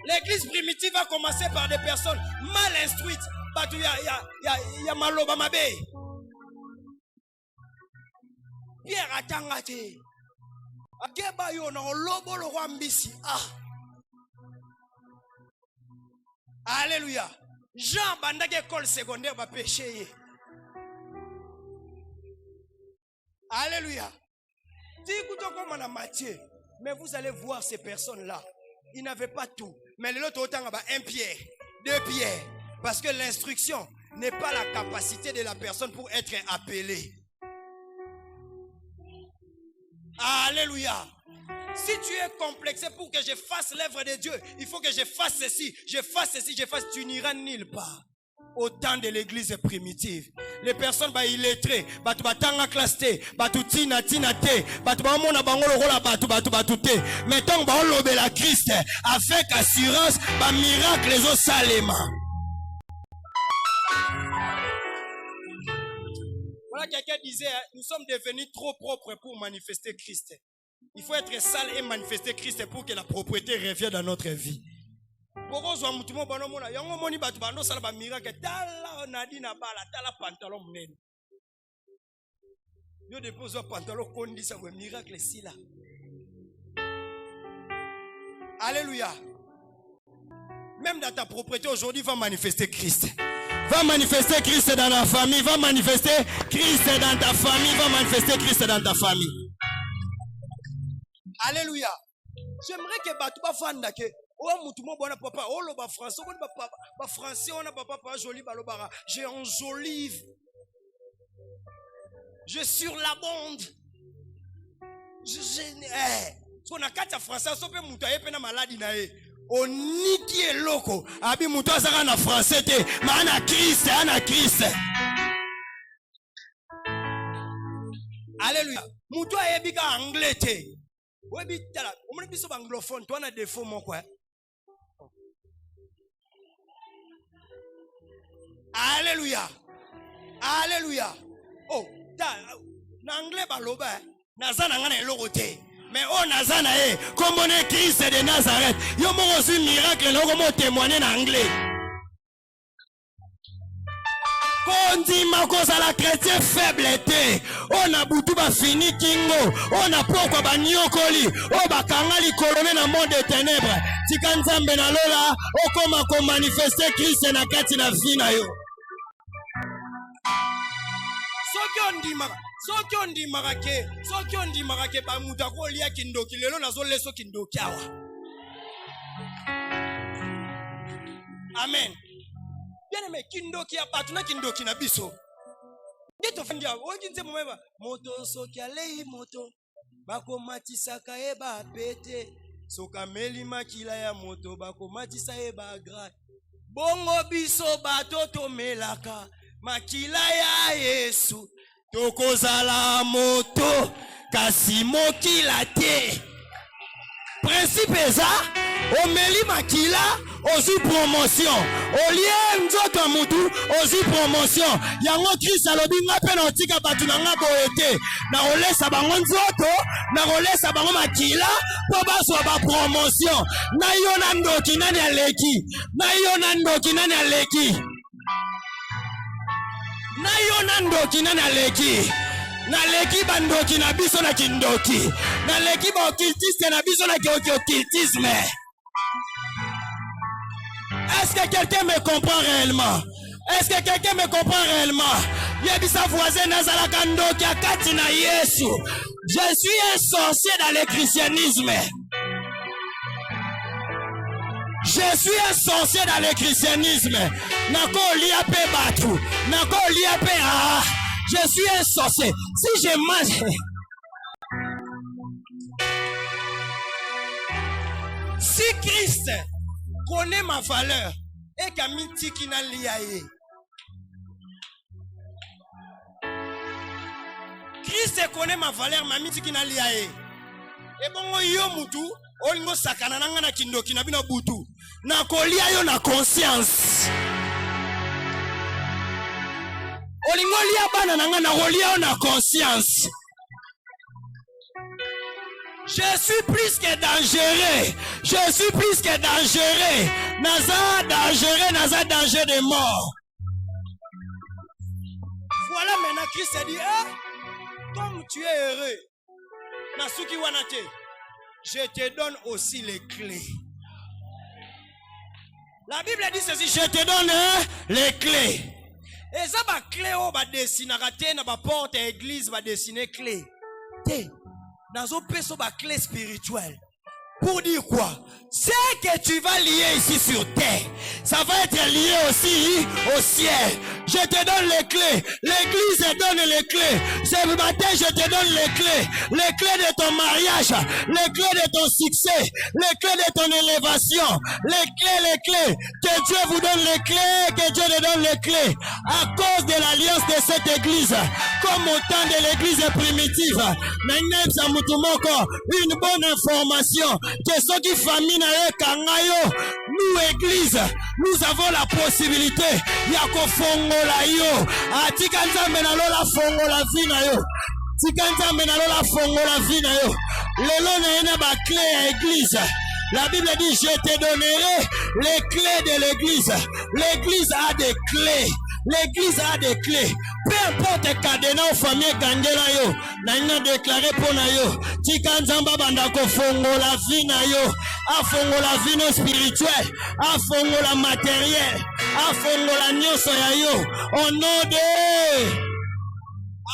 L'église primitive a commencé par des personnes mal instruites. Il y a Maloba Mabe. Pierre Atangate. Alléluia. Jean bandage école secondaire va pécher. Alléluia. Mais vous allez voir ces personnes-là. Ils n'avaient pas tout. Mais l'autre autant un pierre, 2 pierres. Parce que l'instruction n'est pas la capacité de la personne pour être appelée. Alléluia. Si tu es complexé pour que je fasse l'œuvre de Dieu, il faut que je fasse ceci, je fasse ceci, je fasse, tu n'iras nulle part. Au temps de l'église primitive, les personnes illettrées, batu batanga clasté, batu tina te, batu bamona bango lokola batu te. Mettons ba lobela Christ avec assurance, ba miracle les au salema. Voilà, quelqu'un disait, nous sommes devenus trop propres pour manifester Christ. Il faut être sale et manifester Christ pour que la propriété revienne dans notre vie. Alléluia. Même dans ta propriété aujourd'hui, va manifester Christ. Va manifester Christ dans la famille. Va manifester Christ dans ta famille. Va manifester Christ dans ta famille. Alléluia. J'aimerais que Batouba Fanda que oh mutumo bona papa oh lo ba français ba français on a papa joli balobara j'ai enjolive. Je surabonde. On a 4 français so pe mutu aye pe na maladie na e. Oniki eloko abi mutu azaka na français te ma ana Christ ana Christ. Alléluia. Mutu aye bika anglais te. Oui, bitala. On me dit que anglophone, toi on a des faux mots quoi. Alléluia. Alléluia. Oh, n'anglais baloba, nazana ngana elorote. Mais oh nazana comme on est Christ de Nazareth. Yo mo reçu miracle, no mo témoigner en anglais. Kondima koza la chrétien faible te. On a boutu ba fini kingo. On a pokwa ba nyokoli. O ba kangali kolone na monde des ténèbres. Tikanzambe na lola. O koma ko manifester Christ na kati na vie na yo. Soki ondi marake ba muta ko lia kindoki lelo nazo leso kindoki awa. Amen. Bien aimé, kindoki apatuna kindoki na biso. Ngeto fandia, okinze momeba, moto soki alei moto, bako matisaka eba pete, soka meli makila ya moto, bako matisa eba gra. Bongo biso batoto melaka, makila ya Yesu, tokozala moto, kasi mokila te. Principe eza omeli makila ozu promotion olie nzoto mutu ozu promotion yango Christ alobi nga pe na otika batu na nga boye te na olesa bango nzoto na olesa bango makila po bazwa ba promotion na yo na ndoki nani aleki na yo na ndoki nani aleki na yo na ndoki nani aleki na leki bandoki na biso na kindoki na leki ba occultiste na biso na occultisme. Est-ce que quelqu'un me comprend réellement? Est-ce que quelqu'un me comprend réellement? Yebisa voisin nazala kandoki akati na Yesu. Je suis un sorcier dans le christianisme. Je suis un sorcier dans le christianisme. Nako lia pe batu. Nako lia pe ah. Je suis un sorcier. Si je mange... Si Christ connaît ma valeur et qu'amiti qui n'a liaé. Christ connaît ma valeur, mamiti qui n'a liaé. Et bon, yo mutu, olingo sakana nanga na kindo kinabino butu. Na kolia yo na conscience. Olingo lia bana nanga na kolia yo na conscience. Je suis plus que dangereux. Je suis plus que dangereux. Naza dangereux, naza danger de mort. Voilà maintenant Christ a dit, comme tu es heureux, Nasuki Wanate, je te donne aussi les clés. La Bible dit ceci, je te donne les clés. Et ça va clé au va dessiner na ba porte église va dessiner clé. Nazo peso ba clé spirituelle. Pour dire quoi? Ce que tu vas lier ici sur terre, ça va être lié aussi au ciel. Je te donne les clés. L'église donne les clés. Ce matin, je te donne les clés. Les clés de ton mariage. Les clés de ton succès. Les clés de ton élévation. Les clés. Que Dieu vous donne les clés. Que Dieu te donne les clés. À cause de l'alliance de cette église. Comme au temps de l'église primitive. Une bonne information. Que ceux qui famine à Kangayo, nous église, nous avons la possibilité. Yako fongola yo, atikanza menalola fongola vina yo, tikanza menalola fongola vina yo. Lelo na ena ba clé à église. La Bible dit je te donnerai les clés de l'église. L'église a des clés. L'église a des clés. Peu importe cadena ou famille kangela yo, na ina déclaré pour na yo. Tikanzamba bandako fongola vina yo, a fongola vino spirituel, a fongola matériel, a fongola nyoso ya yo. Au nom de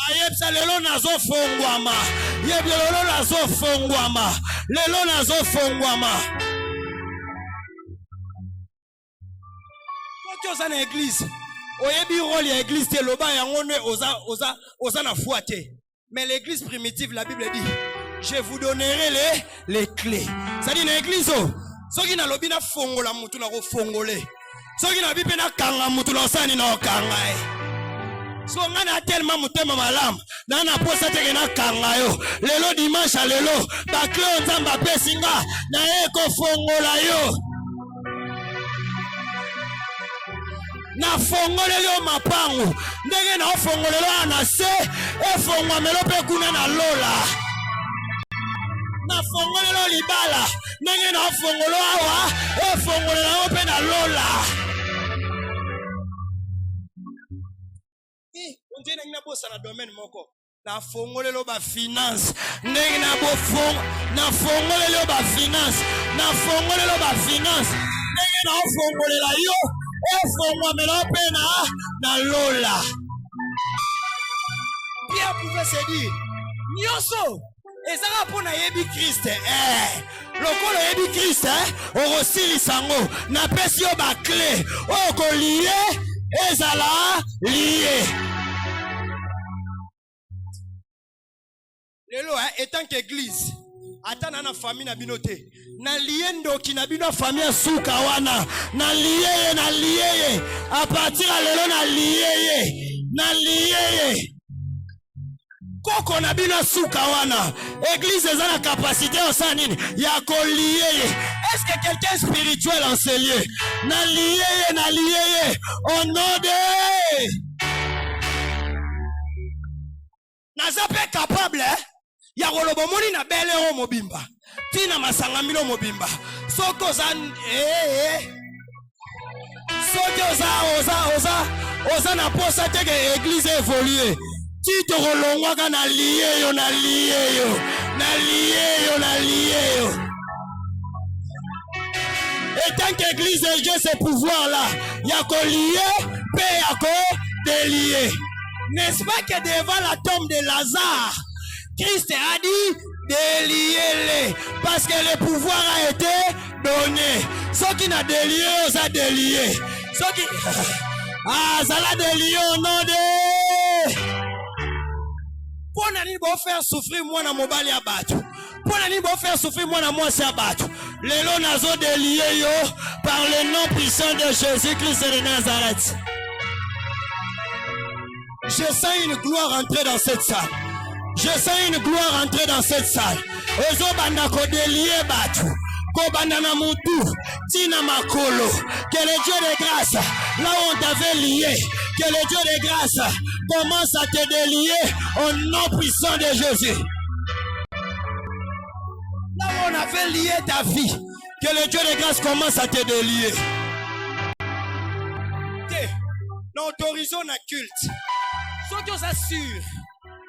Ayepsa lelo nazo fongwama. Yebye lelo nazo fongwama. Lelo nazo fongwama. Quand tu es en église, oyebi rôle ya église te loba yango ne oza na foi te. Mais l'église primitive, la Bible dit, je vous donnerai les clés. Ça dit l'église soki na lobi na fongola mutu na ko fongole. Soki na bipe na kanga mutu na osani na okanga so ngana tellement mutema malamu na na posa teke na kanga yo. Lelo dimanche a lelo ba clé nzamba pesinga na eko fongola yo. Na fongolele o mapangu ndenge na fongolele ana se e fongwa melope kuna na lola. Na fongolele libala ndenge na fongolo awa e fongolele ope na lola. Ndenge na bosa na domaine moko na fongolele ba finance ndenge na bo fong na fongolele ba finance na fongolele ba finance ndenge na fongolela yo. Na lola. Pierre pouvait se dire, Nyoso, et ça va pour Nayebi Christ. Lokolo Yebi Christ, Orosili Sango, na pesio ba clé, Oko lié, ezala lié. Lelo, étant qu'église, atana na famille na binote. Na liendo ki na bino famille suka wana. Na liye. A partir à lelo na liye. Koko na bino suka wana. Église eza na capacité osa nini ya kolier. Est-ce que quelqu'un spirituel en ce lieu? Na lier au nom de naza pe capable ya koloba moni na bele o mobimba. Tina masanga milo mobimba. Soko za Soko oza na posa te que église évolue. Tito rolongwaka na lié yo. Et tant qu'église Dieu ce pouvoir là, y'a ko lié, pe y'a ko délié. N'est-ce pas que devant la tombe de Lazare, Christ a dit déliez-les parce que le pouvoir a été donné. Ceux qui n'a délié, on a délié. Ceux qui ça l'a délié au nom de pour n'ani bo faire souffrir moi na mobali abatu. Pour n'ani bo faire souffrir moi na moi c'est abatu. Les lots nazo délié yo par le nom puissant de Jésus-Christ de Nazareth. Je sens une gloire entrer dans cette salle. Je sens une gloire entrer dans cette salle. Ozo banda ko délié batu. Ko banda na mutu. Tina makolo. Que le Dieu de grâce, là où on t'avait lié, que le Dieu de grâce commence à te délier au nom puissant de Jésus. Là où on avait lié ta vie, que le Dieu de grâce commence à te délier. Nous autorisons un culte. Ceux qui nous assurent,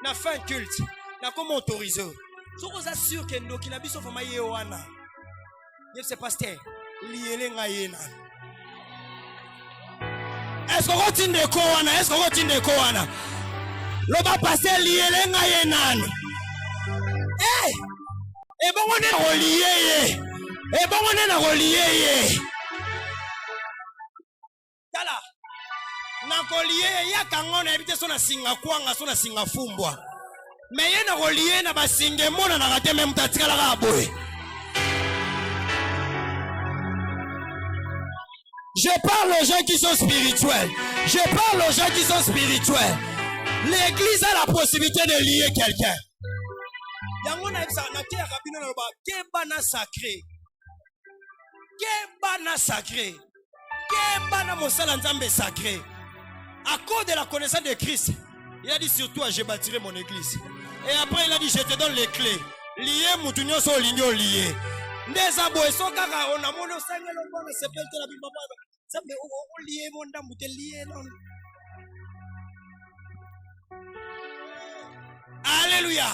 nous avons fait un culte. Nous avons autorisé. Ceux qui nous assurent que nous avons fait un culte. C'est pasteur. Est-ce qu'on continue de Kowana? Est-ce qu'on continue de Kowana? L'oba passé lié les ngayenan. Eh! Et bon on est relié. Et bon on est relié. Tala. Na relié ya kangona habite sona singa kwanga sona singa fumbwa. Mais yé na relié na basinge mona na kate même tatikala ka boy. Je parle aux gens qui sont spirituels. Je parle aux gens qui sont spirituels. L'église a la possibilité de lier quelqu'un. Kebana sacré. Kebana sacré. Kebana mosala nzambe sacré. À cause de la connaissance de Christ, il a dit surtout je bâtirai mon église. Et après il a dit je te donne les clés. Lier moutunyo so ligno lié. Ndeza boeso kaka on a mono sangelo bona sepelto la bimba baba. Sambe o lié mon ndambu te lié non. Alléluia.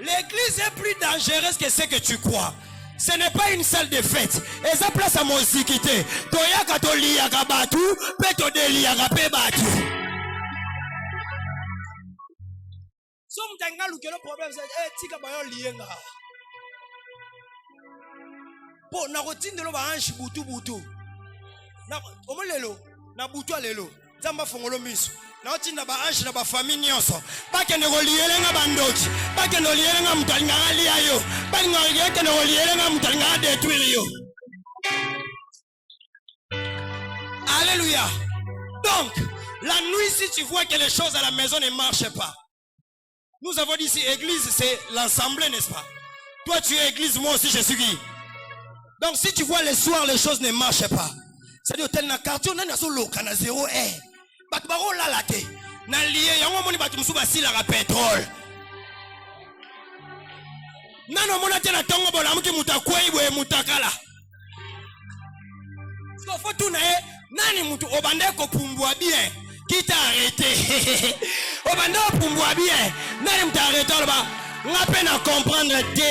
L'église est plus dangereuse que ce que tu crois. Ce n'est pas une salle de fête. Et ça place à mon sikité. Toya katoli yakabatu, peto deli yakape batu. Somme tangalu que le problème c'est tika bayo lienga. Po na routine de lo ba ange butu. Na omolelo na butu alelo. Zamba fongolo miso. Na otinda ba ange na ba famille nyonso. Ba ke ne relier nga bandoki. Ba ke ne relier nga mutalinga ali ayo. Ba ngoriye ke ne relier nga mutalinga détruire yo. Alléluia. Donc, la nuit si tu vois que les choses à la maison ne marchent pas. Nous avons dit ici église c'est l'ensemble, n'est-ce pas? Toi tu es église, moi aussi je suis qui? Donc si tu vois le soir les choses ne marchent pas. C'est-à-dire tel na quartier on a solo kana 0 air. Batu baro la late. Na lié yango moni batu musuba sila ka pétrole. Nano mona tena tongo bola muki mutakwe ibwe mutakala. So faut tout na nani mutu obande ko pumbwa bien. Qui t'a arrêté? Obande ko pumbwa bien. Nani muta arrêté là-bas. On peine à comprendre que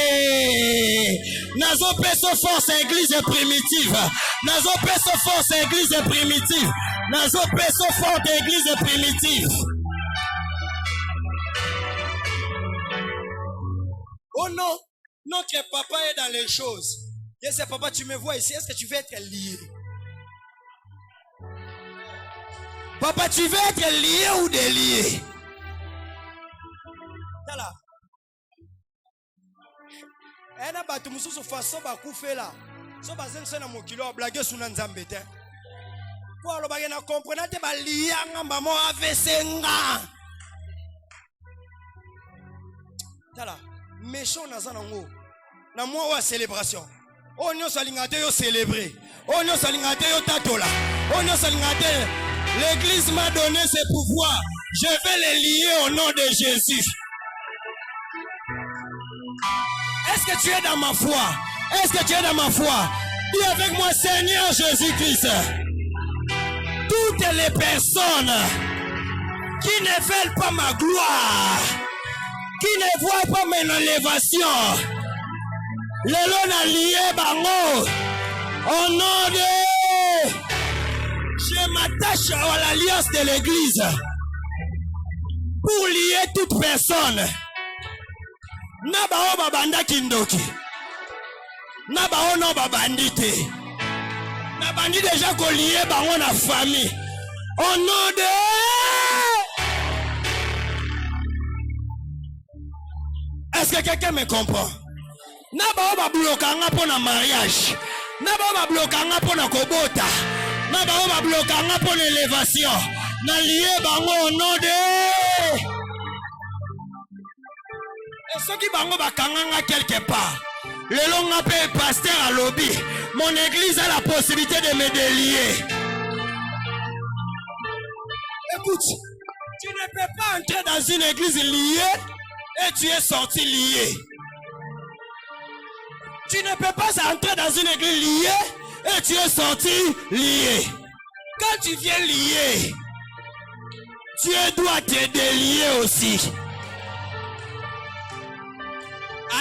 nazo peso force église primitive. Nazo peso force église primitive. Nazo peso forte église primitive. Oh non, notre papa est dans les choses. Et c'est papa, tu me vois ici, est-ce que tu veux être lié? Papa, tu veux être lié ou délié? Voilà. Ena batu mususu faso ba kufela so bazense na mokilo blague suna nzambe te kwa lo bagena comprendre te ba lianga mbamo avesenga Tala, méchant nazanango. Na moi wa célébration. On y salingate yo célébrer. On y salingate yo tatola. On y salingate. L'église m'a donné ses pouvoirs. Je vais les lier au nom de Jésus. Est-ce que tu es dans ma foi? Est-ce que tu es dans ma foi? Dis avec moi, Seigneur Jésus-Christ. Toutes les personnes qui ne veulent pas ma gloire, qui ne voient pas mon élévation, le long a lié bango. Au nom de... Je m'attache à l'alliance de l'église pour lier toute personne. Nabao babanda kindoki. Nabao no babandite. Nabandi déjà collié bango na famille. Au nom de... Est-ce que quelqu'un me comprend? Nabao bablokanga pour na mariage. Nabao bablokanga pour na kobota. Nabao bablokanga pour l'élévation. Na lié bango au nom de... Et ceux qui bango bakanganga quelque part. Le long appel pasteur à lobby. Mon église a la possibilité de me délier. Écoute, tu ne peux pas entrer dans une église liée et tu es sorti lié. Tu ne peux pas entrer dans une église liée et tu es sorti lié. Quand tu viens lié, tu dois te délier aussi.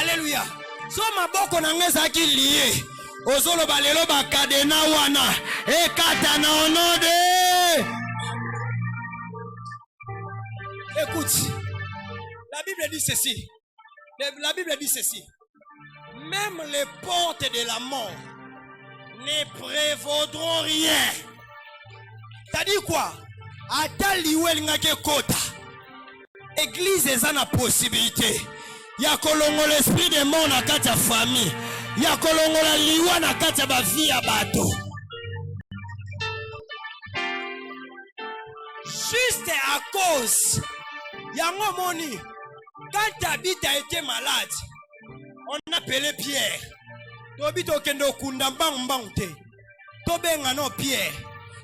Alléluia. So maboko na ngeza ki lié. Ozolo balelo ba kadena wana. E katana au nom de... Écoute. La Bible dit ceci. La Bible dit ceci. Même les portes de la mort ne prévaudront rien. T'as dit quoi? Ataliwe ngake kota. Église est la possibilité. Ya kolongo l'esprit de mort na kati ya famille. Ya kolongo la liwa na kati ya ba vie ya bato. Juste à cause yango moni, quand Tabitha a été malade, on appelait Pierre. Tobito kendo kunda mbangte. Tobenga no Pierre.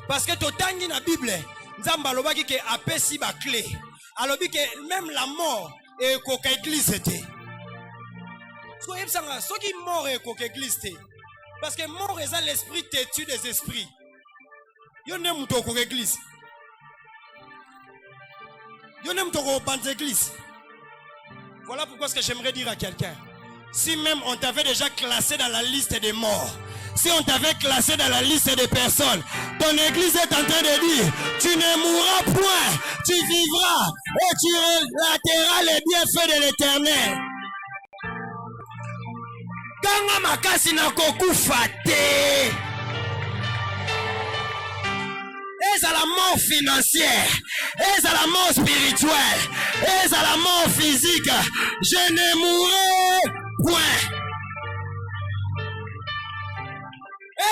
Parce que totangi na Bible, nzamba lobaki ke apesi ba clé. Alobi ke même la mort et koka église était. So ebsanga so qui mort et koka église était. Parce que mort est l'esprit têtu des esprits. Yo ne muto koka église. Yo ne muto koka église. Voilà pourquoi ce que j'aimerais dire à quelqu'un. Si même on t'avait déjà classé dans la liste des morts, si on t'avait classé dans la liste des personnes, ton église est en train de dire, tu ne mourras point, tu vivras et tu relateras les bienfaits de l'Éternel. Kanga makasi na kokufa te. Et à la mort financière, et à la mort spirituelle, et à la mort physique, je ne mourrai point.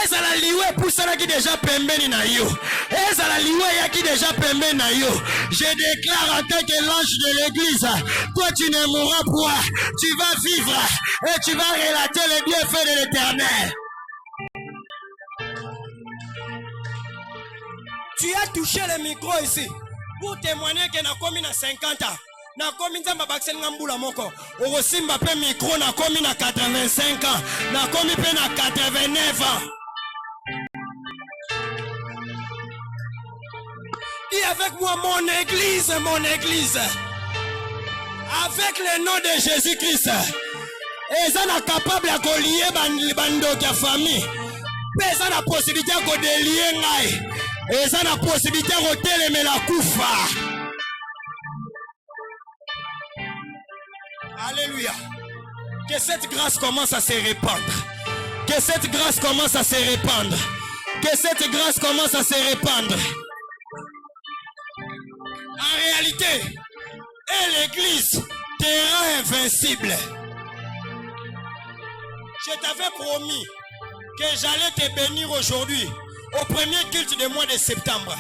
Ezala liwe poussana qui déjà pembeni na yo. Ezala liwe ya qui déjà pembeni na yo. Je déclare en tant que l'ange de l'église, toi tu ne mourras point, tu vas vivre et tu vas relater les bienfaits de l'Éternel. Tu as touché le micro ici pour témoigner que na komi na 50 ans. Na komi nzamba baksen ngambula moko. Osimba pe micro na komi na 85 ans. Na komi pe na 89 ans. Dis avec moi mon église, mon église. Avec le nom de Jésus-Christ. Eza na capable à lier bando de famille. Eza na possibilité à délier ngai. Eza na possibilité à télémer la koufa. Alléluia. Que cette grâce commence à se répandre. Que cette grâce commence à se répandre. Que cette grâce commence à se répandre. En réalité, et l'église te rend invincible. Je t'avais promis que j'allais te bénir aujourd'hui au premier culte du mois de septembre.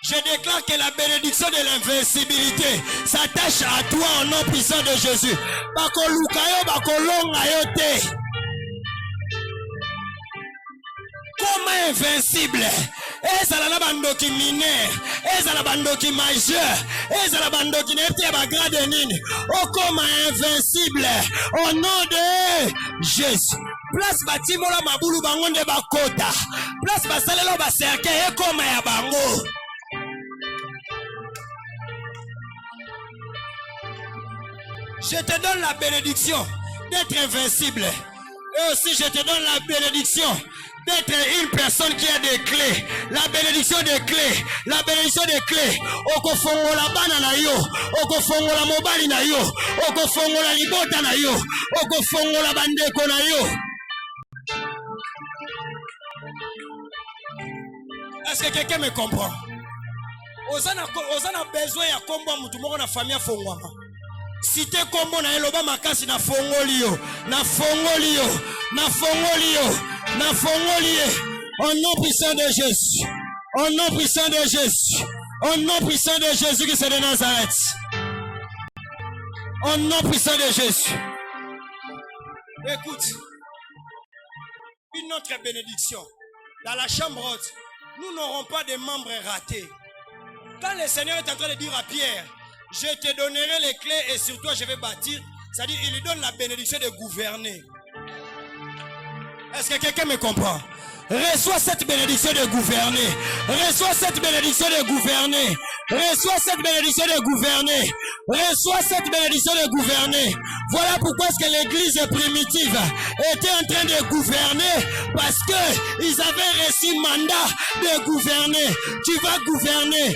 Je déclare que la bénédiction de l'invincibilité s'attache à toi au nom puissant de Jésus. Bakolukayo bakolongayo te. Comme invincible. Ezala na bandoki mineur, ezala bandoki majeur, ezala bandoki nepte ba grade nini. O comme invincible au nom de Jésus. Place batimola mabulu bango nde bakota. Place basalela ba cercle e comme ya bango. Je te donne la bénédiction d'être invincible. Et aussi je te donne la bénédiction d'être une personne qui a des clés. La bénédiction des clés. La bénédiction des clés. Okofongola bana na yo. Okofongola mobali na yo. Okofongola libota na yo. Okofongola bandeko na yo. Est-ce que quelqu'un me comprend? Ozana besoin ya kombo mutu moko na famille fongwama. Si te kombo na eloba makasi na fongolio, na fongolio, na fongolio, na fongolio. Au nom puissant de Jésus. Au nom puissant de Jésus. Au nom puissant de Jésus qui est de Nazareth. Au nom puissant de Jésus. Écoute. Une autre bénédiction. Dans la chambre haute, nous n'aurons pas de membres ratés. Quand le Seigneur est en train de dire à Pierre, je te donnerai les clés et sur toi je vais bâtir. C'est-à-dire, il lui donne la bénédiction de gouverner. Est-ce que quelqu'un me comprend? Reçois cette bénédiction de gouverner. Reçois cette bénédiction de gouverner. Reçois cette bénédiction de gouverner. Reçois cette bénédiction de gouverner. Voilà pourquoi est-ce que l'église primitive était en train de gouverner. Parce que ils avaient reçu mandat de gouverner. Tu vas gouverner.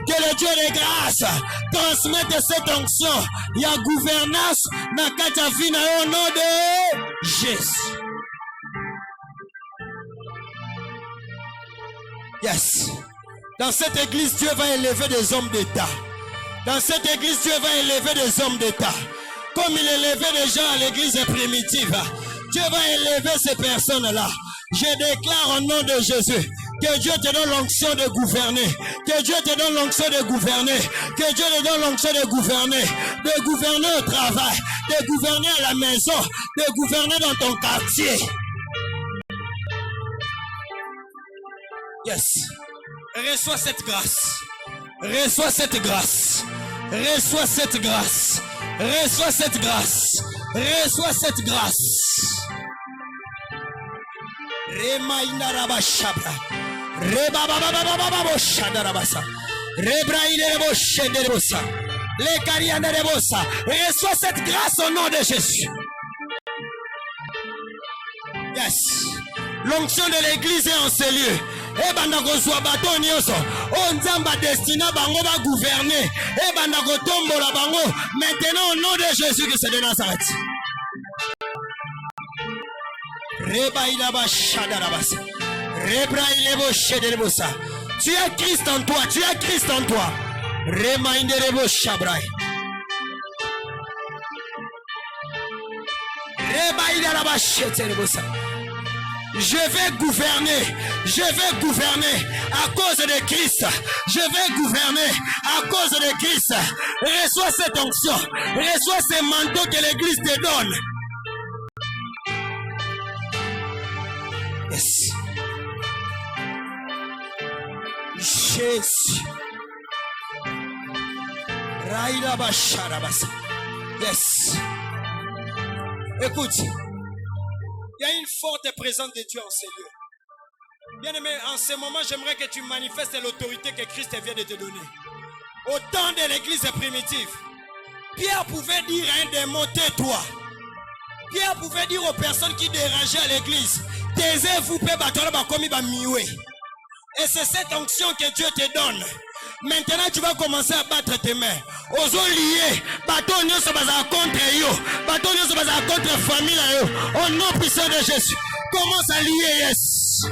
Que le Dieu de grâce transmette cette onction. Il y a gouvernance dans Katavina au nom de Jésus. Yes. Dans cette église, Dieu va élever des hommes d'État. Dans cette église, Dieu va élever des hommes d'État. Comme il élevait des gens à l'église primitive, Dieu va élever ces personnes-là. Je déclare au nom de Jésus que Dieu te donne l'onction de gouverner. Que Dieu te donne l'onction de gouverner. Que Dieu te donne l'onction de gouverner. De gouverner au travail. De gouverner à la maison. De gouverner dans ton quartier. Yes. Reçois cette grâce. Reçois cette grâce. Reçois cette grâce. Reçois cette grâce. Reçois cette grâce. Remaina rabashabra. Rebabababababo shadarabasa. Rebraïne reboshederebosa. Les cariana rebosa. Reçois cette grâce au nom de Jésus. Yes. L'onction de l'église est en ces lieux. Et bandako soit bateau nyoso. On zamba destina bango va gouverner. Et bandako tombo la bango. Maintenant au nom de Jésus qui se de Nazareth. Rebaïdaba shadarabasa. Rebraïlebo shederebosa. Tu as Christ en toi. Tu as Christ en toi. Remaïnderebo shabrai. Rebaïdaba shederebosa. Je vais gouverner à cause de Christ. Je vais gouverner à cause de Christ. Reçois cette onction, reçois ce manteau que l'église te donne. Yes. Jésus. Raïla Basharabas. Yes. Écoute. Il y a une forte présence de Dieu en ces lieux. Bien aimé, en ce moment, j'aimerais que tu manifestes l'autorité que Christ vient de te donner. Au temps de l'église primitive, Pierre pouvait dire à un démon, tais-toi. Pierre pouvait dire aux personnes qui dérangeaient à l'église, taisez-vous, et c'est cette onction que Dieu te donne. Maintenant, tu vas commencer à battre tes mains. Oso lié, bateau nous sommes contre yo, bateau nous sommes contre famille yo. Au nom puissant de Jésus, commence à lier, yes.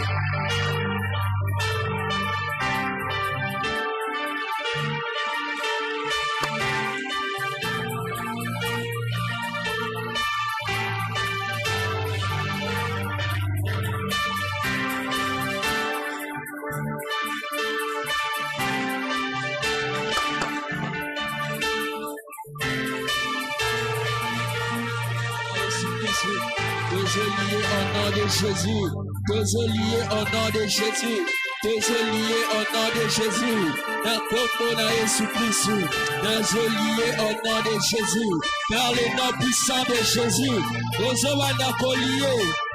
Jésus, que je lié au nom de Jésus, que je lié au nom de Jésus, dans le nom de Jésus-Christ, que je lié au nom de Jésus, par le nom puissant de Jésus, que je vais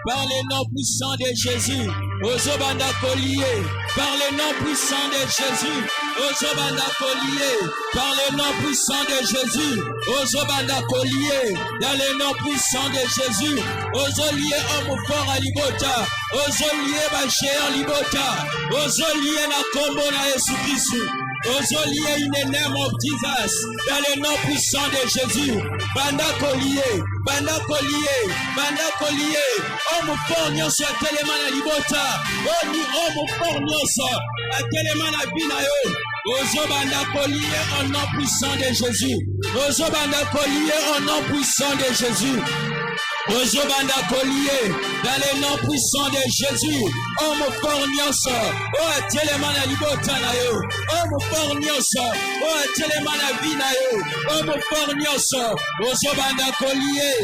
par le nom puissant de Jésus, Ozobanda Collier, par le nom puissant de Jésus, Ozobanda Collier, par le nom puissant de Jésus, Ozobanda Collier, dans le nom puissant de Jésus, Ozolier homme fort à Libota, Ozolier Bachéa Libota, Ozolier na combo na Jésus-Christ, Ozolier in the name of Jesus, dans le nom puissant de Jésus, Banda Collier, Banda Collier, Banda Collier, homme fort nyonso a telema na Libota, Oni homme fort nyonso a telema na bina yo, Ozobanda Collier au nom puissant de Jésus, Ozobanda Collier au nom puissant de Jésus. Ozobanda Collier, dans le nom puissant de Jésus, homme fort nyonso, o telema na Libota na yo, homme fort nyonso, o telema na bina yo, homme fort nyonso, Ozobanda Collier,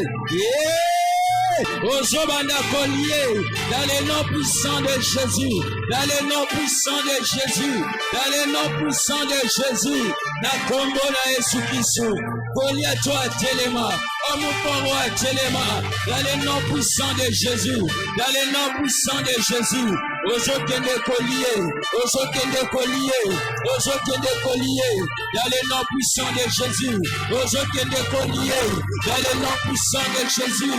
Ozobanda Collier, dans le nom puissant de Jésus, dans le nom puissant de Jésus, dans le nom puissant de Jésus, na kombo na Yesu Kristo, Collier toi telema, homme fort à telema, dans le nom puissant de Jésus, dans le nom puissant de Jésus, Ozokende Collier, Ozokende Collier, Ozokende Collier, dans le nom puissant de Jésus, Ozokende Collier, dans le nom puissant de Jésus,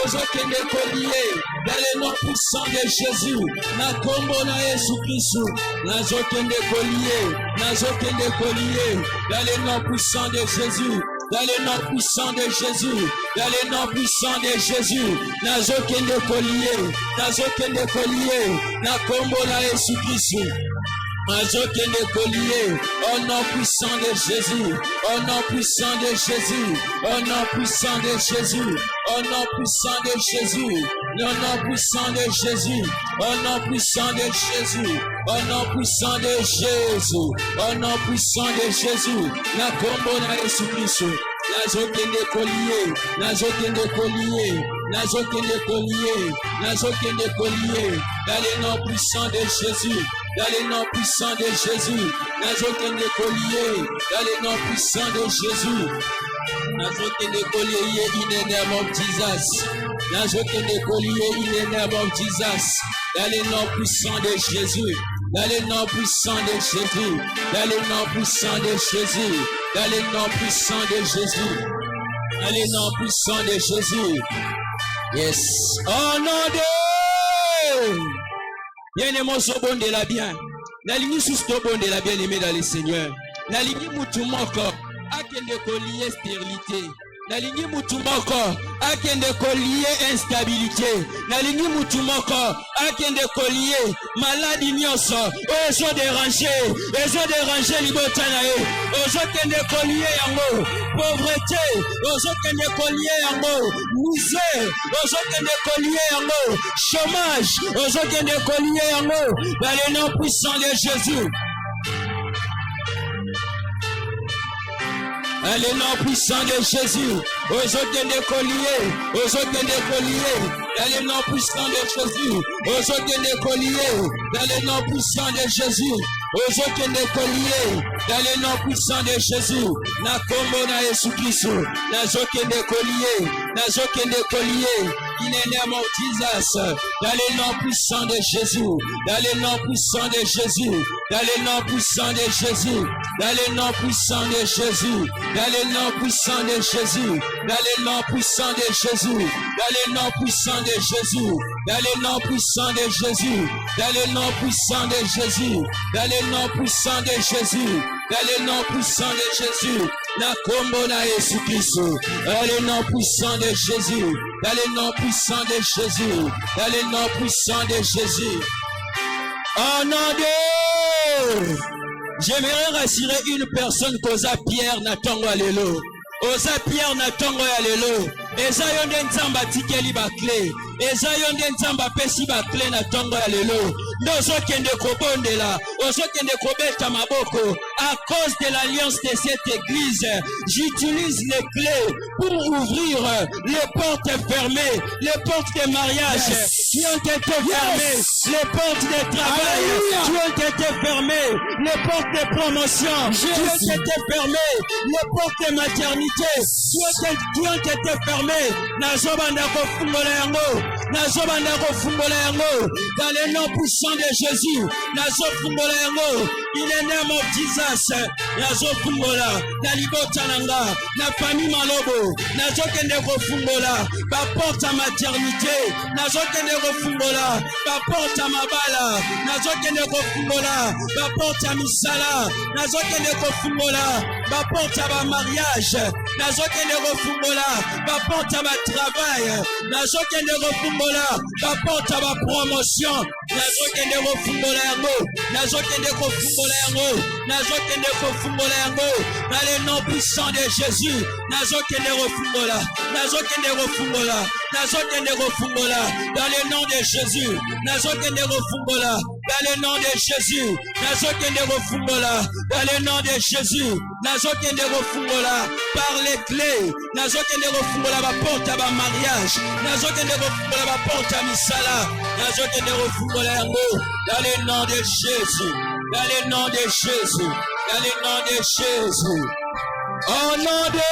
Ozokende Collier, dans le nom puissant de Jésus, na kombo na Yesu Kristo, Nazokende Collier, Nazokende Collier, dans le nom puissant de Jésus, dans le nom puissant de Jésus, dans le nom puissant de Jésus, Nazokende Collier, Nazokende Collier, na kombo na Yesu Kristo. Nazokende Collier, au nom puissant de Jésus, au nom puissant de Jésus, au nom puissant de Jésus, au nom puissant de Jésus, au nom puissant de Jésus, au nom puissant de Jésus, au nom puissant de Jésus, au nom puissant de Jésus, na kombo na Yesu Kristo. Nazokende Collier, Nazokende Collier, Nazokende Collier, Nazokende Collier, dans le nom puissant de Jésus, dans le nom puissant de Jésus, Nazokende Collier, dans le nom puissant de Jésus, Nazokende Collier in the name of Jesus, Nazokende Collier in the name of Jesus, dans le nom puissant de Jésus, dans le nom puissant de Jésus, dans le nom puissant de Jésus, dans le nom puissant de Jésus, dans le nom puissant de Jésus. Yes. Oh non de bien-aimé sobon de la bien. Nalingi sustobon de la bien-aimé dans le Seigneur. Nalingi mutu moko akende Collier stérilité. Nalingi mutu moko akende Collier instabilité. Nalingi mutu moko akende Collier maladie nyonso. Ozo déranger libota na ye. Ozo kende Collier yango pauvreté. Ozo kende Collier yango misère. Ozo kende Collier yango chômage. Ozo kende Collier yango dans le nom puissant de Jésus. Dans le nom puissant de Jésus, Ozokende Collier, Ozokende Collier, dans le nom puissant de Jésus, Ozokende Collier, dans le nom puissant de Jésus, Ozokende Collier, dans le nom puissant de Jésus, na kombo na Yesu Kristo, Nazokende Collier, Nazokende Collier, in the name of Jesus, dans le nom puissant de Jésus, dans le nom puissant de Jésus, dans le nom puissant de Jésus, dans le nom puissant de Jésus, dans le nom puissant de Jésus, dans le nom puissant de Jésus, dans le nom puissant de Jésus, dans le nom puissant de Jésus, dans le nom puissant de Jésus, dans le nom puissant de Jésus, dans le nom puissant de Jésus, na kombo na Yesu Kristo, dans le nom puissant de Jésus, dans le nom puissant de Jésus, dans le nom puissant de Jésus. Oh non de j'aimerais rassurer une personne qu'osa Pierre na tongo alelo. Osa Pierre na tongo alelo. eza yo nde nzambe atikeli bakle, eza yo nde nzambe apesi bakle na ntongo ya lelo. Nde ozokende kobondela, ozokende kobeta maboko. À cause de l'alliance de cette église, j'utilise les clés pour ouvrir les portes fermées, les portes de mariage qui ont été fermées, les portes de travail qui ont été fermées, les portes de promotion qui ont été fermées, les portes de maternité qui ont été fermées. Nazobanda kofungola yango, nazobanda kofungola yango, dans le nom puissant de Jésus, nazofungola yango, in the name of Jesus, nazofungola, na libota nanga, na famille malobo, nazokende kofungola, ba porte maternité, nazokende kofungola, ba porte mabala, nazokende kofungola, ba porte misala, nazokende kofungola, ba porte ba mariage, nazokende kofungola, ba porte ba travail, nazokende kofungola, ba porte ba promotion, nazokende kofungola yango, nazokende kofungola yango, nazokende kofungola yango, dans le nom puissant de Jésus, nazokende kofungola, nazokende kofungola, nazokende kofungola, dans le nom de Jésus, nazokende kofungola, dans le nom de Jésus, nazokende kofungola, dans le nom de Jésus, nazokende kofungola, par les clés, nazokende kofungola ba porte ba mariage, nazokende kofungola ba porte misala, nazokende kofungola yango, dans le nom de Jésus, dans le nom de Jésus, dans le nom de Jésus, au nom de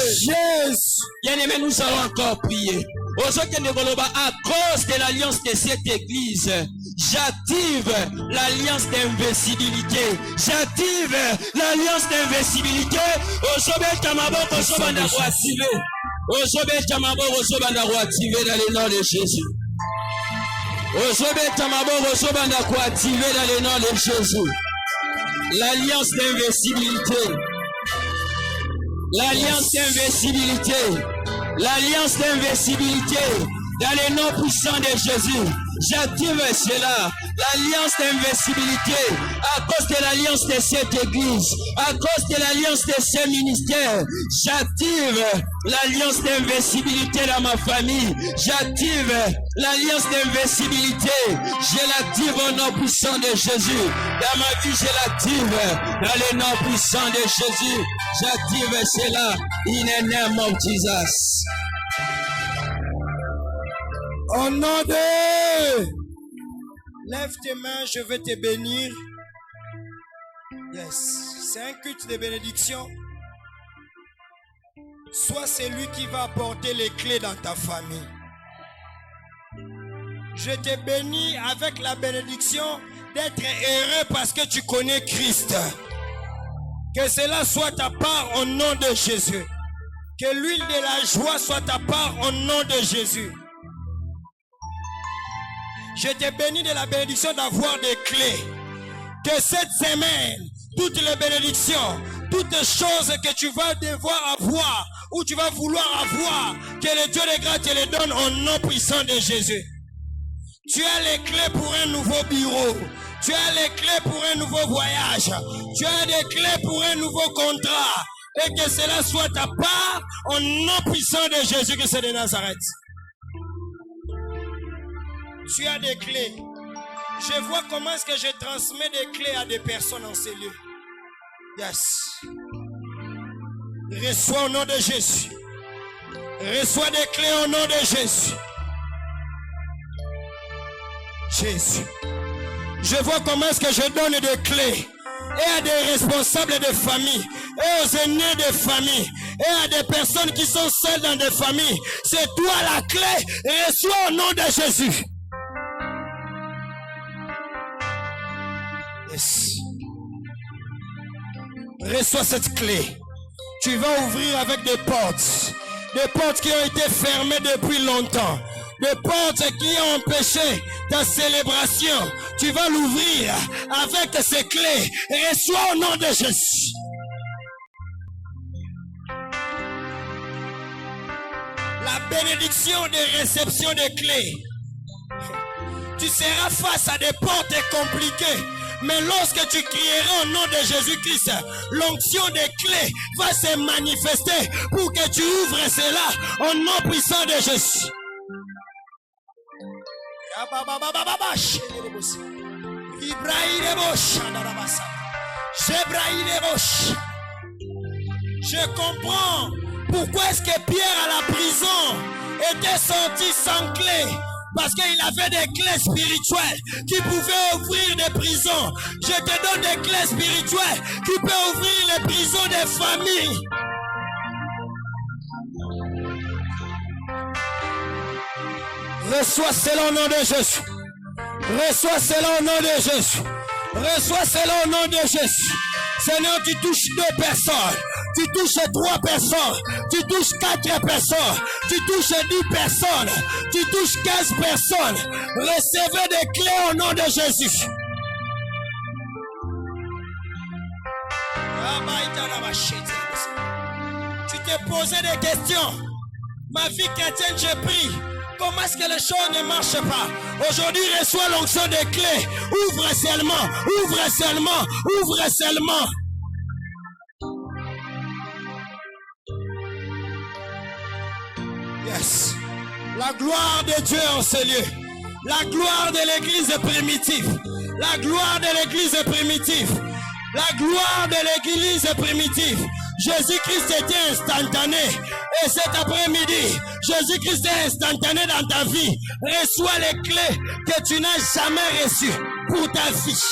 Jésus. Bien-aimés, nous allons encore prier. À cause de l'alliance de cette église, j'active l'alliance d'invisibilité. J'active l'alliance d'invisibilité. Dans le nom de Jésus. Dans le nom de Jésus. L'alliance d'invisibilité. L'alliance d'invisibilité. L'alliance d'invisibilité. Dans le nom puissant de Jésus. J'active cela, l'alliance d'invisibilité, à cause de l'alliance de cette église, à cause de l'alliance de ce ministère. J'active l'alliance d'invisibilité dans ma famille. J'active l'alliance d'invisibilité. Je l'active au nom puissant de Jésus. Dans ma vie, je l'active. Dans le nom puissant de Jésus, j'active cela. In the name of Jesus. Au nom de... Lève tes mains, je vais te bénir. Yes. C'est un culte de bénédiction. Sois celui qui va apporter les clés dans ta famille. Je te bénis avec la bénédiction d'être heureux parce que tu connais Christ. Que cela soit ta part au nom de Jésus. Que l'huile de la joie soit ta part au nom de Jésus. Je te bénis de la bénédiction d'avoir des clés. Que cette semaine, toutes les bénédictions, toutes les choses que tu vas devoir avoir ou tu vas vouloir avoir, que le Dieu de grâce te les donne au nom puissant de Jésus. Tu as les clés pour un nouveau bureau. Tu as les clés pour un nouveau voyage. Tu as des clés pour un nouveau contrat. Et que cela soit ta part au nom puissant de Jésus-Christ de Nazareth. Tu as des clés. Je vois comment est-ce que je transmets des clés à des personnes en ces lieux. Yes. Reçois au nom de Jésus. Reçois des clés au nom de Jésus. Jésus. Je vois comment est-ce que je donne des clés. Et à des responsables de famille. Et aux aînés de famille. Et à des personnes qui sont seules dans des familles. C'est toi la clé. Reçois au nom de Jésus. Yes. Reçois cette clé. Tu vas ouvrir avec des portes. Des portes qui ont été fermées depuis longtemps. Des portes qui ont empêché ta célébration. Tu vas l'ouvrir avec ces clés. Reçois au nom de Jésus. La bénédiction de réception des clés. Tu seras face à des portes compliquées. Mais lorsque tu crieras au nom de Jésus-Christ, l'onction des clés va se manifester pour que tu ouvres cela au nom puissant de Jésus. Je comprends pourquoi est-ce que Pierre à la prison était sorti sans clé. Parce qu'il avait des clés spirituelles qui pouvaient ouvrir des prisons. Je te donne des clés spirituelles qui peuvent ouvrir les prisons des familles. Reçois cela au nom de Jésus. Reçois cela au nom de Jésus. Reçois cela au nom de Jésus. Seigneur, tu touches 2 personnes. Tu touches 3 personnes. Tu touches 4 personnes. Tu touches 10 personnes. Tu touches 15 personnes. Recevez des clés au nom de Jésus. Tu t'es posé des questions. Ma vie chrétienne, j'ai pris. Comment est-ce que les choses ne marchent pas? Aujourd'hui, reçois l'onction des clés. Ouvre seulement, ouvre seulement, ouvre seulement. Yes. La gloire de Dieu en ce lieu. La gloire de l'église primitive. La gloire de l'église primitive. La gloire de l'église primitive. Jésus-Christ était instantané. Et cet après-midi, Jésus-Christ est instantané dans ta vie. Reçois les clés que tu n'as jamais reçues pour ta vie.